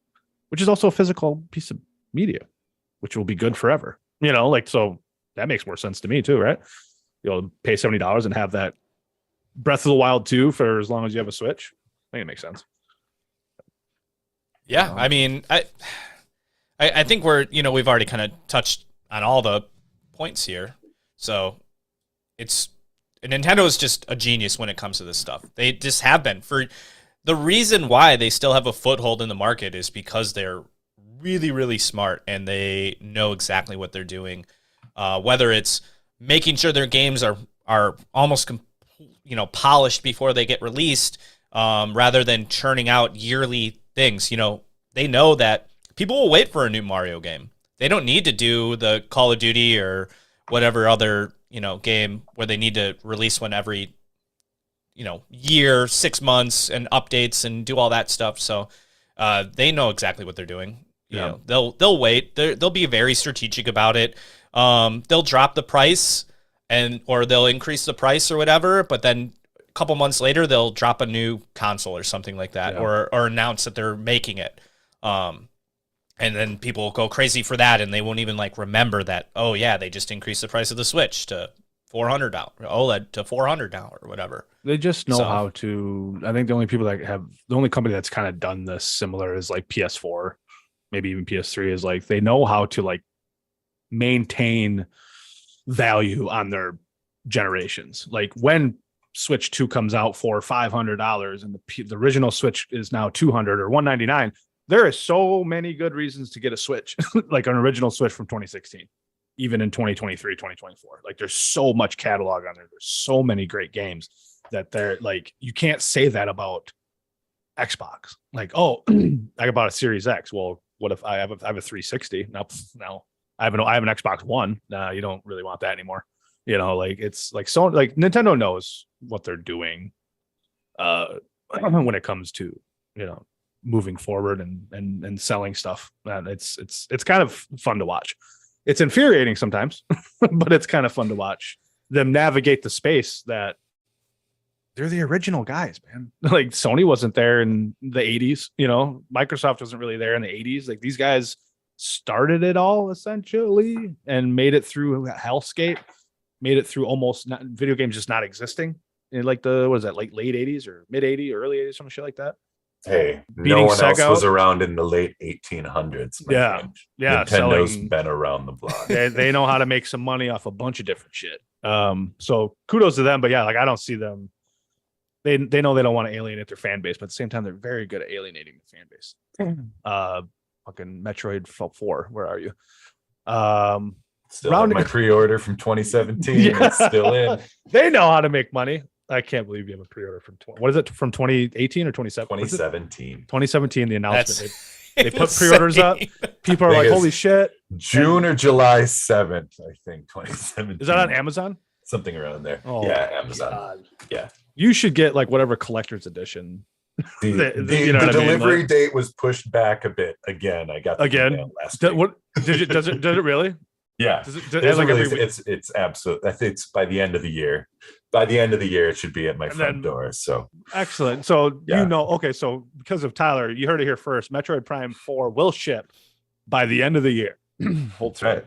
which is also a physical piece of media, which will be good forever. So that makes more sense to me too, right? You'll pay $70 and have that Breath of the Wild 2 for as long as you have a Switch. I think it makes sense. Yeah, I mean, I think we've already kind of touched on all the points here. So Nintendo is just a genius when it comes to this stuff. They just have been. For the reason why they still have a foothold in the market is because they're really, really smart, and they know exactly what they're doing. Whether it's making sure their games are almost polished before they get released, rather than churning out yearly things. They know that people will wait for a new Mario game. They don't need to do the Call of Duty or whatever other, game where they need to release one every, year, 6 months, and updates and do all that stuff. So they know exactly what they're doing. They'll wait. They'll be very strategic about it. They'll drop the price or they'll increase the price or whatever, but then a couple months later they'll drop a new console or something like that, or announce that they're making it. And then people will go crazy for that, and they won't even remember that, oh yeah, they just increased the price of the Switch to $400, OLED to $400 or whatever. They just know how to. I think the only company that's kind of done this similar is like PS4. maybe even PS3 is like they know how to like maintain value on their generations. Like when Switch 2 comes out for $500 and the original Switch is now $200 or $199, there is so many good reasons to get a Switch, like an original Switch from 2016, even in 2023, 2024. Like there's so much catalog on there. There's so many great games that they're like, you can't say that about Xbox. Like, oh, I bought a Series X. Well, what if I have a 360? No, I have an Xbox One. Nah, you don't really want that anymore. You know, like it's like so like Nintendo knows what they're doing when it comes to, you know, moving forward and selling stuff. And it's kind of fun to watch. It's infuriating sometimes, but it's kind of fun to watch them navigate the space that they're the original guys, man. Like Sony wasn't there in the 80s, you know, Microsoft wasn't really there in the 80s. Like these guys started it all essentially and made it through hellscape, made it through almost not, video games just not existing in like the, what is that, like late 80s or mid 80s or early 80s, some shit like that. Hey, Beating no one else Sega was around in the late 1800s. Yeah. friend. Yeah. Nintendo been around the block. They know how to make some money off a bunch of different shit. So kudos to them. But yeah, like I don't see them. They know they don't want to alienate their fan base, but at the same time, they're very good at alienating the fan base. Fucking Metroid 4. Where are you? Still have my pre-order from 2017. Yeah. It's still in. They know how to make money. I can't believe you have a pre-order from what is it, from 2018 or 2017? 2017. 2017. The announcement. That's They put pre-orders up. People are like, "Holy shit!" June or July 7th, I think. 2017. Is that on Amazon? Something around there. Oh, yeah, Amazon. God. Yeah. You should get like whatever collector's edition. The You know what I mean? delivery Like- date was pushed back a bit. Again, I got the email last week. What does it really? Yeah. Does it There's like a every release- week? it's absolute. I think it's by the end of the year. By the end of the year, it should be at my front door. So Excellent. So Yeah. you know, okay. So because of Tyler, you heard it here first. Metroid Prime 4 will ship by the end of the year. that's right.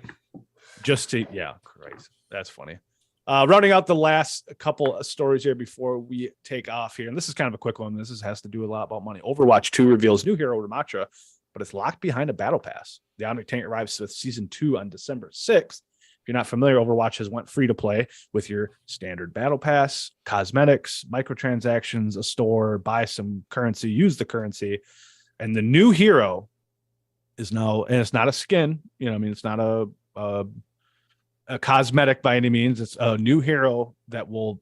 Just to Christ, that's funny. Rounding out the last couple of stories here before we take off here, and this is kind of a quick one. This has to do a lot about money. Overwatch 2 reveals new hero Ramattra, but it's locked behind a battle pass. The Omnic Tank arrives with season 2 on December 6th. If you're not familiar, Overwatch has went free to play with your standard battle pass, cosmetics, microtransactions, a store, buy some currency, use the currency, and the new hero is now, and it's not a skin, you know, I mean, it's not a cosmetic by any means. It's a new hero that will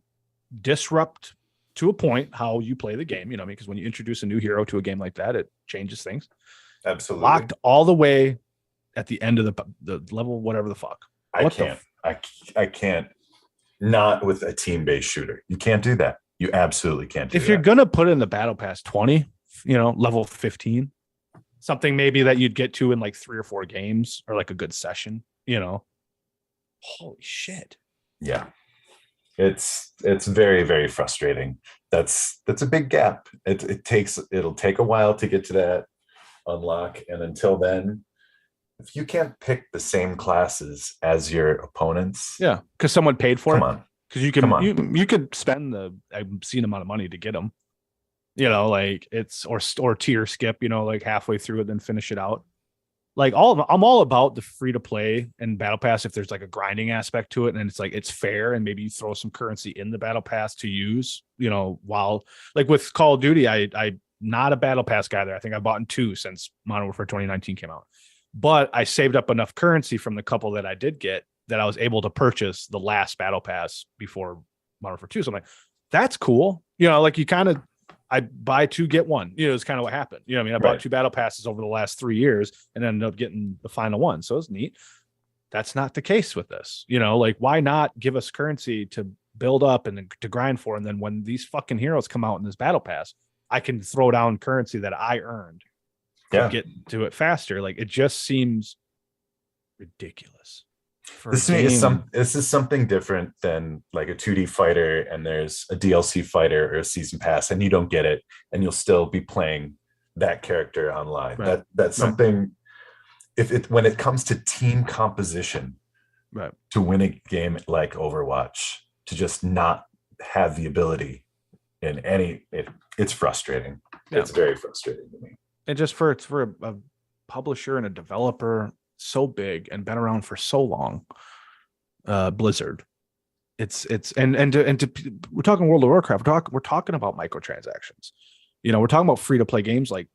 disrupt to a point how you play the game, you know, because when you introduce a new hero to a game like that, it changes things. Absolutely. Locked all the way at the end of the level, whatever the fuck. I can't not with a team-based shooter. You can't do that. You absolutely can't do If that. you're gonna put in the battle pass 20, you know, level 15, something maybe that you'd get to in like 3 or 4 games or like a good session, you know. Holy shit. Yeah. It's very, very frustrating. That's a big gap. It'll take a while to get to that unlock. And until then, if you can't pick the same classes as your opponents, Yeah, because someone paid for come it. on. Because you Come can on. you could spend the obscene amount of money to get them, you know, like it's or tier skip, you know, like halfway through it, then finish it out. Like I'm all about the free to play and battle pass if there's like a grinding aspect to it, and it's like it's fair, and maybe you throw some currency in the battle pass to use, you know, while like with Call of Duty, I not a battle pass guy there. I think I bought in 2 since Modern Warfare 2019 came out, but I saved up enough currency from the couple that I did get that I was able to purchase the last battle pass before Modern Warfare 2. So I'm like, that's cool. You know, like you kind of, I buy 2, get 1, you know, it's kind of what happened. You know what I mean? I bought Right. 2 battle passes over the last 3 years and ended up getting the final one. So it's neat. That's not the case with this, you know, like why not give us currency to build up and to grind for? And then when these fucking heroes come out in this battle pass, I can throw down currency that I earned to Yeah. get to it faster. Like it just seems ridiculous. For a This is game. this is something different than like a 2D fighter and there's a DLC fighter or a season pass and you don't get it and you'll still be playing that character online. Right. That's Right. something when it comes to team composition, Right. to win a game like Overwatch, to just not have the ability in it's frustrating. Yeah. It's very frustrating to me. And just for a publisher and a developer so big and been around for so long, Blizzard. It's we're talking World of Warcraft. We're talking about microtransactions. We're talking about free to play games like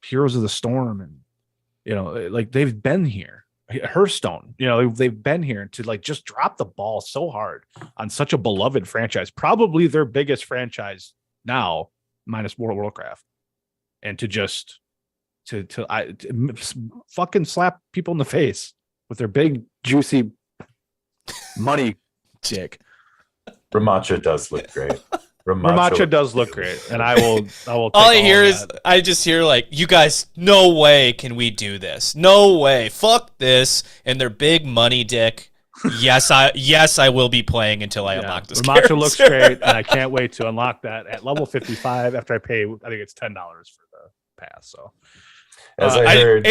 Heroes of the Storm, and like they've been here. Hearthstone, they've been here to like just drop the ball so hard on such a beloved franchise, probably their biggest franchise now, minus World of Warcraft, and to just to fucking slap people in the face with their big juicy money dick. Ramacha does look great. Ramacha does look great, and I will. All I hear is I just hear like, you guys, no way can we do this. No way. Fuck this. And their big money dick. Yes, I will be playing until I unlock this. Ramacha looks great, and I can't wait to unlock that at level 55 after I pay. I think it's $10 for the pass. So, as I heard,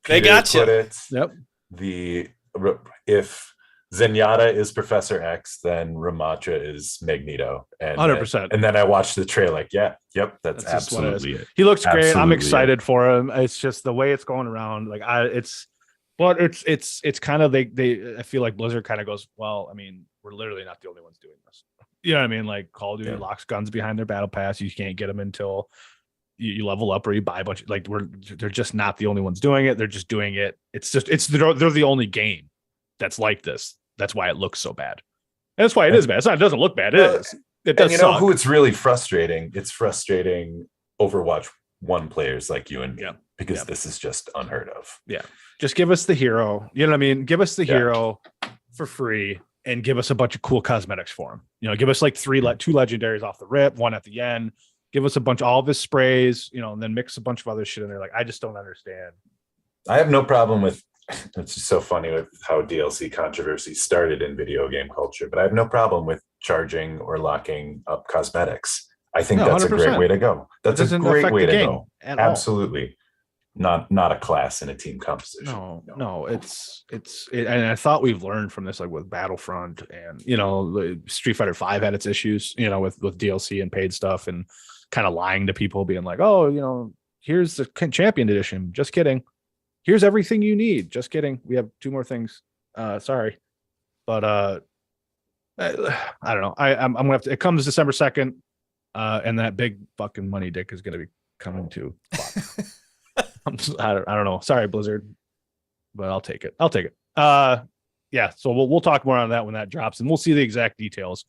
they got you. Yep. If Zenyatta is Professor X, then Ramacha is Magneto, and 100%. And then I watched the trailer, like, yep, that's absolutely it. He looks great. I'm excited for him. It's just the way it's going around. Like it's kind of they. I feel like Blizzard kind of goes, well, I mean, we're literally not the only ones doing this. You know what I mean? Like Call of Duty locks guns behind their battle pass. You can't get them until you level up or you buy a bunch. They're just not the only ones doing it. They're just doing it. They're the only game that's like this. That's why it looks so bad. And that's why it is bad. It doesn't look bad. It is. It does. And know who it's really frustrating? It's frustrating Overwatch 1 players like you and me, because this is just unheard of. Yeah. Just give us the hero. You know what I mean? Give us the hero for free and give us a bunch of cool cosmetics for him. Give us like two legendaries off the rip, one at the end. Give us a bunch of all of his sprays, and then mix a bunch of other shit in there. Like, I just don't understand. I have no problem with. It's just so funny with how DLC controversy started in video game culture, but I have no problem with charging or locking up cosmetics. I think that's 100%. A great way to go. That's a great way to go. Absolutely. Not a class in a team composition. No, it's and I thought we've learned from this, like with Battlefront and Street Fighter 5 had its issues, with DLC and paid stuff and kind of lying to people, being like, oh, here's the champion edition. Just kidding. Here's everything you need. Just kidding. We have 2 more things. Sorry. But I don't know. I'm gonna have to. It comes December 2nd, and that big fucking money dick is gonna be coming too. I don't know. Sorry, Blizzard, but I'll take it. Yeah. So we'll talk more on that when that drops, and we'll see the exact details.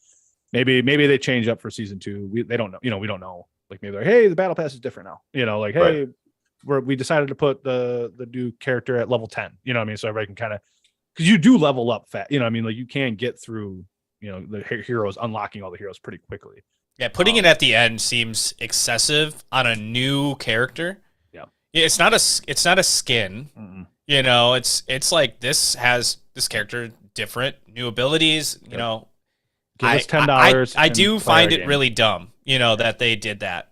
Maybe they change up for season 2. They don't know. We don't know. Like maybe they're like, hey, the battle pass is different now. Like, hey. Right. We decided to put the new character at level 10, you know what I mean? So everybody can kind of, because you do level up fast, you know what I mean? Like you can get through, the heroes, unlocking all the heroes pretty quickly. Yeah, putting it at the end seems excessive on a new character. Yeah. It's not a skin. Mm-mm. It's like this character different new abilities, Give us $10. I do find it really dumb, that they did that.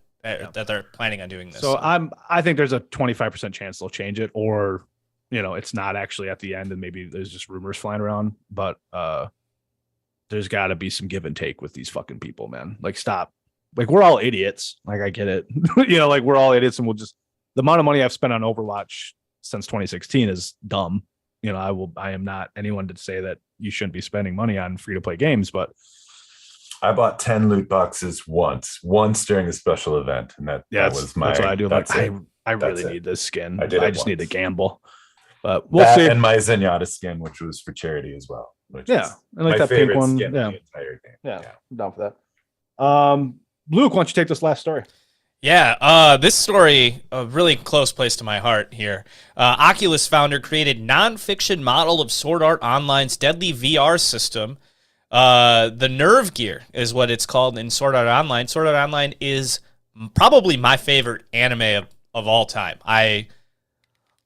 That they're planning on doing this. So I think there's a 25% chance they'll change it, or it's not actually at the end and maybe there's just rumors flying around, but there's got to be some give and take with these fucking people, man. Like, stop. Like, we're all idiots. Like, I get it. Like we're all idiots, and the amount of money I've spent on Overwatch since 2016 is dumb. I am not anyone to say that you shouldn't be spending money on free to play games, but I bought 10 loot boxes once during a special event, and that was my. That's what I do. Like, I really need this skin. I just need to gamble. But we'll see. And my Zenyatta skin, which was for charity as well. And like that pink one. Skin the entire game. Yeah, I'm down for that. Luke, why don't you take this last story? Yeah, this story, a really close place to my heart here. Oculus founder created non-fiction model of Sword Art Online's deadly VR system. The Nerve Gear is what it's called in Sword Art Online. Sword Art Online is probably my favorite anime of all time. I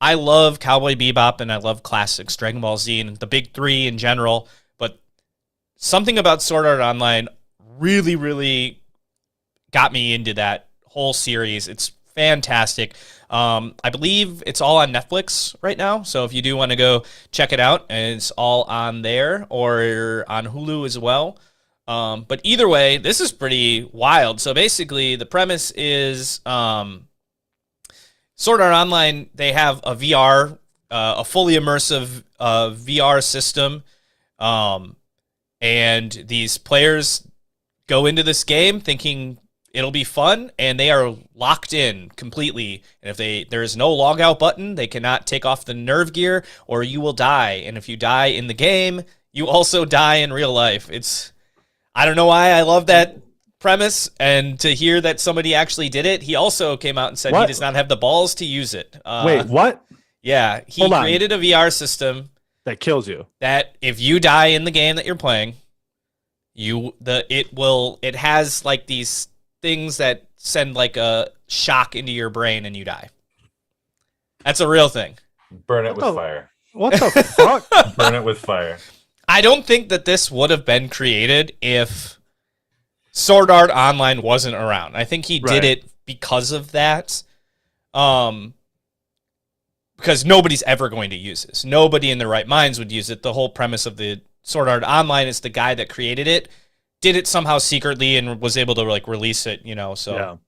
love Cowboy Bebop and I love classics, Dragon Ball Z and the big 3 in general, but something about Sword Art Online really, really got me into that whole series. It's fantastic. I believe it's all on Netflix right now, so if you do want to go check it out, it's all on there or on Hulu as well. But either way, this is pretty wild. So basically, the premise is Sword Art Online, they have a VR, a fully immersive VR system, and these players go into this game thinking it'll be fun, and they are locked in completely. And if there is no log out button, they cannot take off the nerve gear, or you will die. And if you die in the game, you also die in real life. I don't know why I love that premise, and to hear that somebody actually did it. He also came out and said he does not have the balls to use it. Wait, what? Yeah, he created a VR system that kills you. That if you die in the game that you're playing, it has like these things that send like a shock into your brain and you die. That's a real thing. Burn it with fire. What the fuck? Burn it with fire. I don't think that this would have been created if Sword Art Online wasn't around. I think he did it because of that. Because nobody's ever going to use this. Nobody in their right minds would use it. The whole premise of the Sword Art Online is the guy that created it did it somehow secretly and was able to like release it, so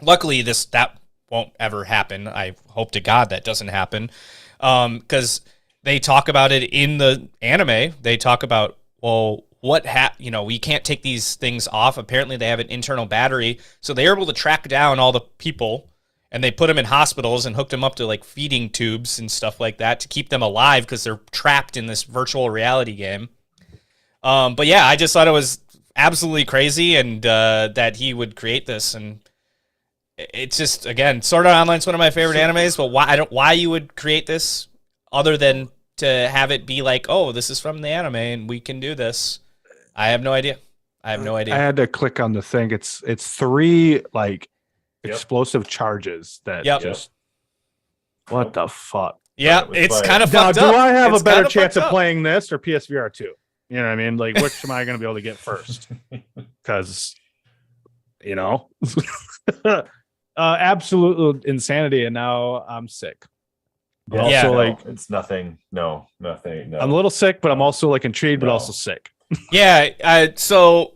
luckily that won't ever happen. I hope to God that doesn't happen. Because they talk about it in the anime. They talk about, well, we can't take these things off. Apparently they have an internal battery. So they're able to track down all the people, and they put them in hospitals and hooked them up to like feeding tubes and stuff like that to keep them alive because they're trapped in this virtual reality game. But yeah, I just thought it was absolutely crazy, and that he would create this, and it's just, again, Sword Art Online is one of my favorite animes. But why you would create this other than to have it be like, oh, this is from the anime and we can do this? I have no idea. I had to click on the thing. It's 3 like explosive charges that just. What the fuck? Yeah, it's kind of fucked up. Do I have a better chance of playing this or PSVR 2? You know what I mean? Like, which am I going to be able to get first? Because, absolute insanity. And now I'm sick. It's nothing. No, nothing. No. I'm a little sick, but I'm also like intrigued, but also sick. Yeah. So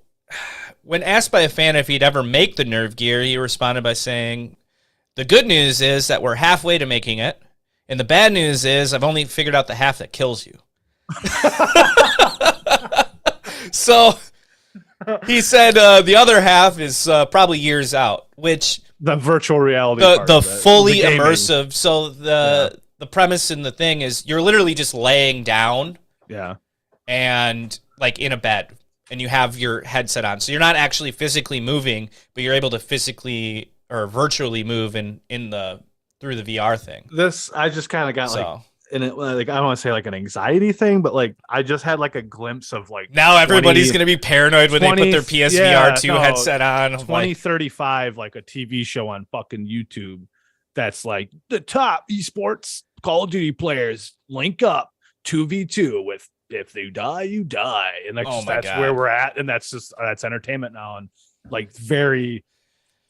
when asked by a fan if he'd ever make the nerve gear, he responded by saying, "The good news is that we're halfway to making it. And the bad news is I've only figured out the half that kills you." So he said the other half is probably years out, which the virtual reality, the fully immersive. So the premise in the thing is you're literally just laying down, and like in a bed, and you have your headset on, so you're not actually physically moving, but you're able to physically or virtually move through the VR thing. This I just kind of got and it, like, I don't want to say like an anxiety thing, but like I just had like a glimpse of like now everybody's going to be paranoid when they put their PSVR 2 headset on. 2035, like a TV show on fucking YouTube that's like the top esports Call of Duty players link up 2v2 with if they die, you die. And that's where we're at. And that's entertainment now. And like very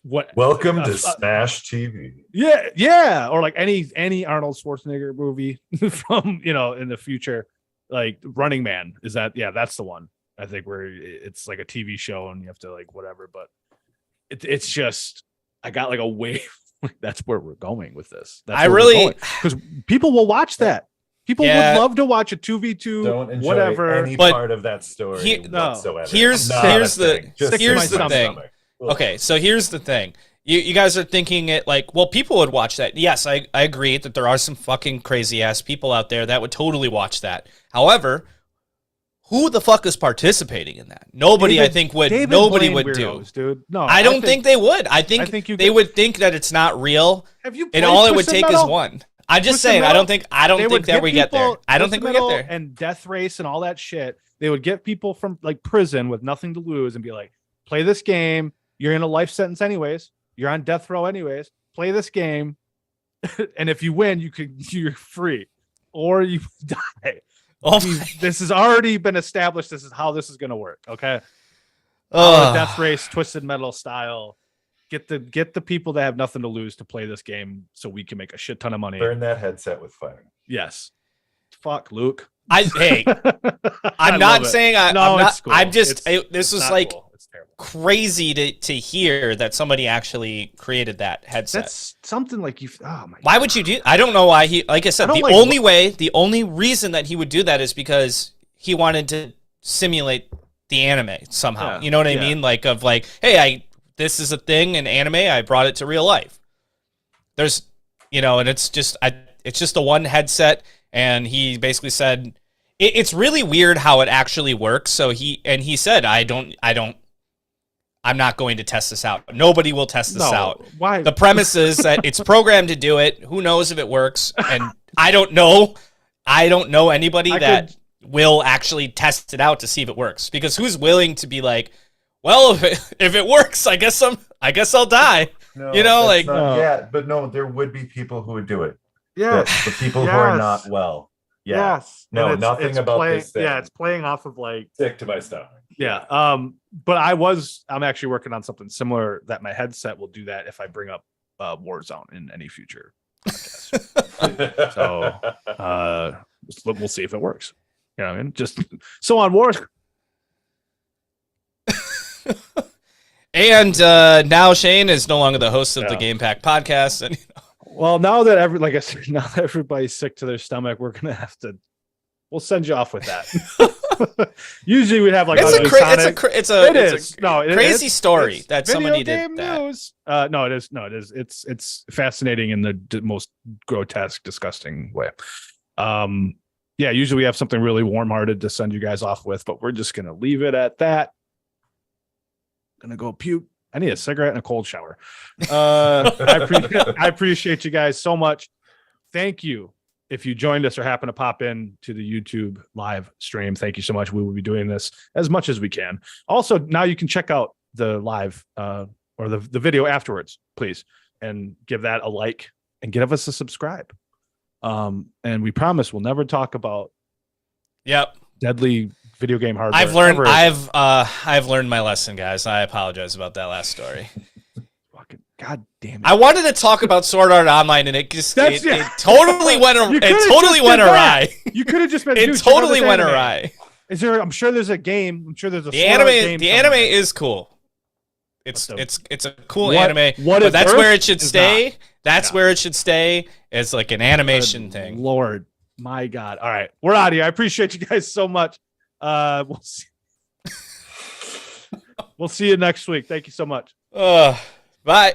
welcome to Smash TV. Yeah, or like any Arnold Schwarzenegger movie from in the future, like Running Man. That's the one I think where it's like a TV show and you have to like whatever, but it's just I got like a wave. That's where we're going with this. Because people will watch that. People would love to watch a 2v2. Don't enjoy whatever any part of that story whatsoever. Here's the thing. Okay, so here's the thing. You guys are thinking it like, well, people would watch that. Yes, I agree that there are some fucking crazy ass people out there that would totally watch that. However, who the fuck is participating in that? Nobody, I think, would. Nobody would weirdos, do. Dude. No, I don't think they would. I think they would think that it's not real. Have you? And all it would take is one. I'm just saying. I don't think that we get there. I don't think we get there. And Death Race and all that shit. They would get people from like prison with nothing to lose and be like, play this game. You're in a life sentence anyways. You're on death row anyways. Play this game, and if you win, you're free, or you die. This has already been established. This is how this is going to work. Okay. Death Race, Twisted Metal style. Get the people that have nothing to lose to play this game, so we can make a shit ton of money. Burn that headset with fire. Yes. Fuck Luke. I'm not saying I'm not. Cool. I'm just. This is like. Cool. crazy to hear that somebody actually created that headset. That's something like you. Oh my! Why would you do? I don't know why he. Like I said, I don't the only reason that he would do that is because he wanted to simulate the anime somehow. Yeah, You know what I yeah. mean? Like hey, this is a thing in anime. I brought it to real life. There's, and it's just a one headset, and he basically said it's really weird how it actually works. So he said, I'm not going to test this out. Nobody will test this out. Why? The premise is that it's programmed to do it. Who knows if it works? And I don't know. I don't know anybody that will actually test it out to see if it works. Because who's willing to be like, well, if it works, I guess I'll die. No, but no, there would be people who would do it. Yeah, The people who are not well. Yeah. Yes. No, And nothing about this thing. Yeah, it's playing off of like. Sick to my stomach. Yeah. But I'm actually working on something similar that my headset will do that if I bring up Warzone in any future podcast. So we'll see if it works. You know what I mean? Just so on Warzone. And now Shane is no longer the host of the Game Pack podcast. And Well, now that now that everybody's sick to their stomach, we're gonna have to. We'll send you off with that. Usually we'd have like it's a crazy story it's that video somebody game did that. news. No, it is. It's fascinating in the most grotesque, disgusting way. Yeah, usually we have something really warm-hearted to send you guys off with, but we're just gonna leave it at that. Gonna go puke. I need a cigarette and a cold shower. I appreciate you guys so much. Thank you. If you joined us or happen to pop in to the YouTube live stream, thank you so much. We will be doing this as much as we can. Also, now you can check out the live or the video afterwards, please, and give that a like and give us a subscribe. And we promise we'll never talk about deadly video game hardware. I've learned my lesson, guys. I apologize about that last story. Fucking god damn it! I wanted to talk about Sword Art Online, and it totally went awry. You could have just been. It totally went awry. Is there? I'm sure there's a game. I'm sure there's a the anime. The anime is cool. It's a cool anime. But that's where it should stay. That's where it should stay. It's like an animation thing. Lord, my God! All right, we're out of here. I appreciate you guys so much. We'll see. We'll see you next week. Thank you so much. Bye.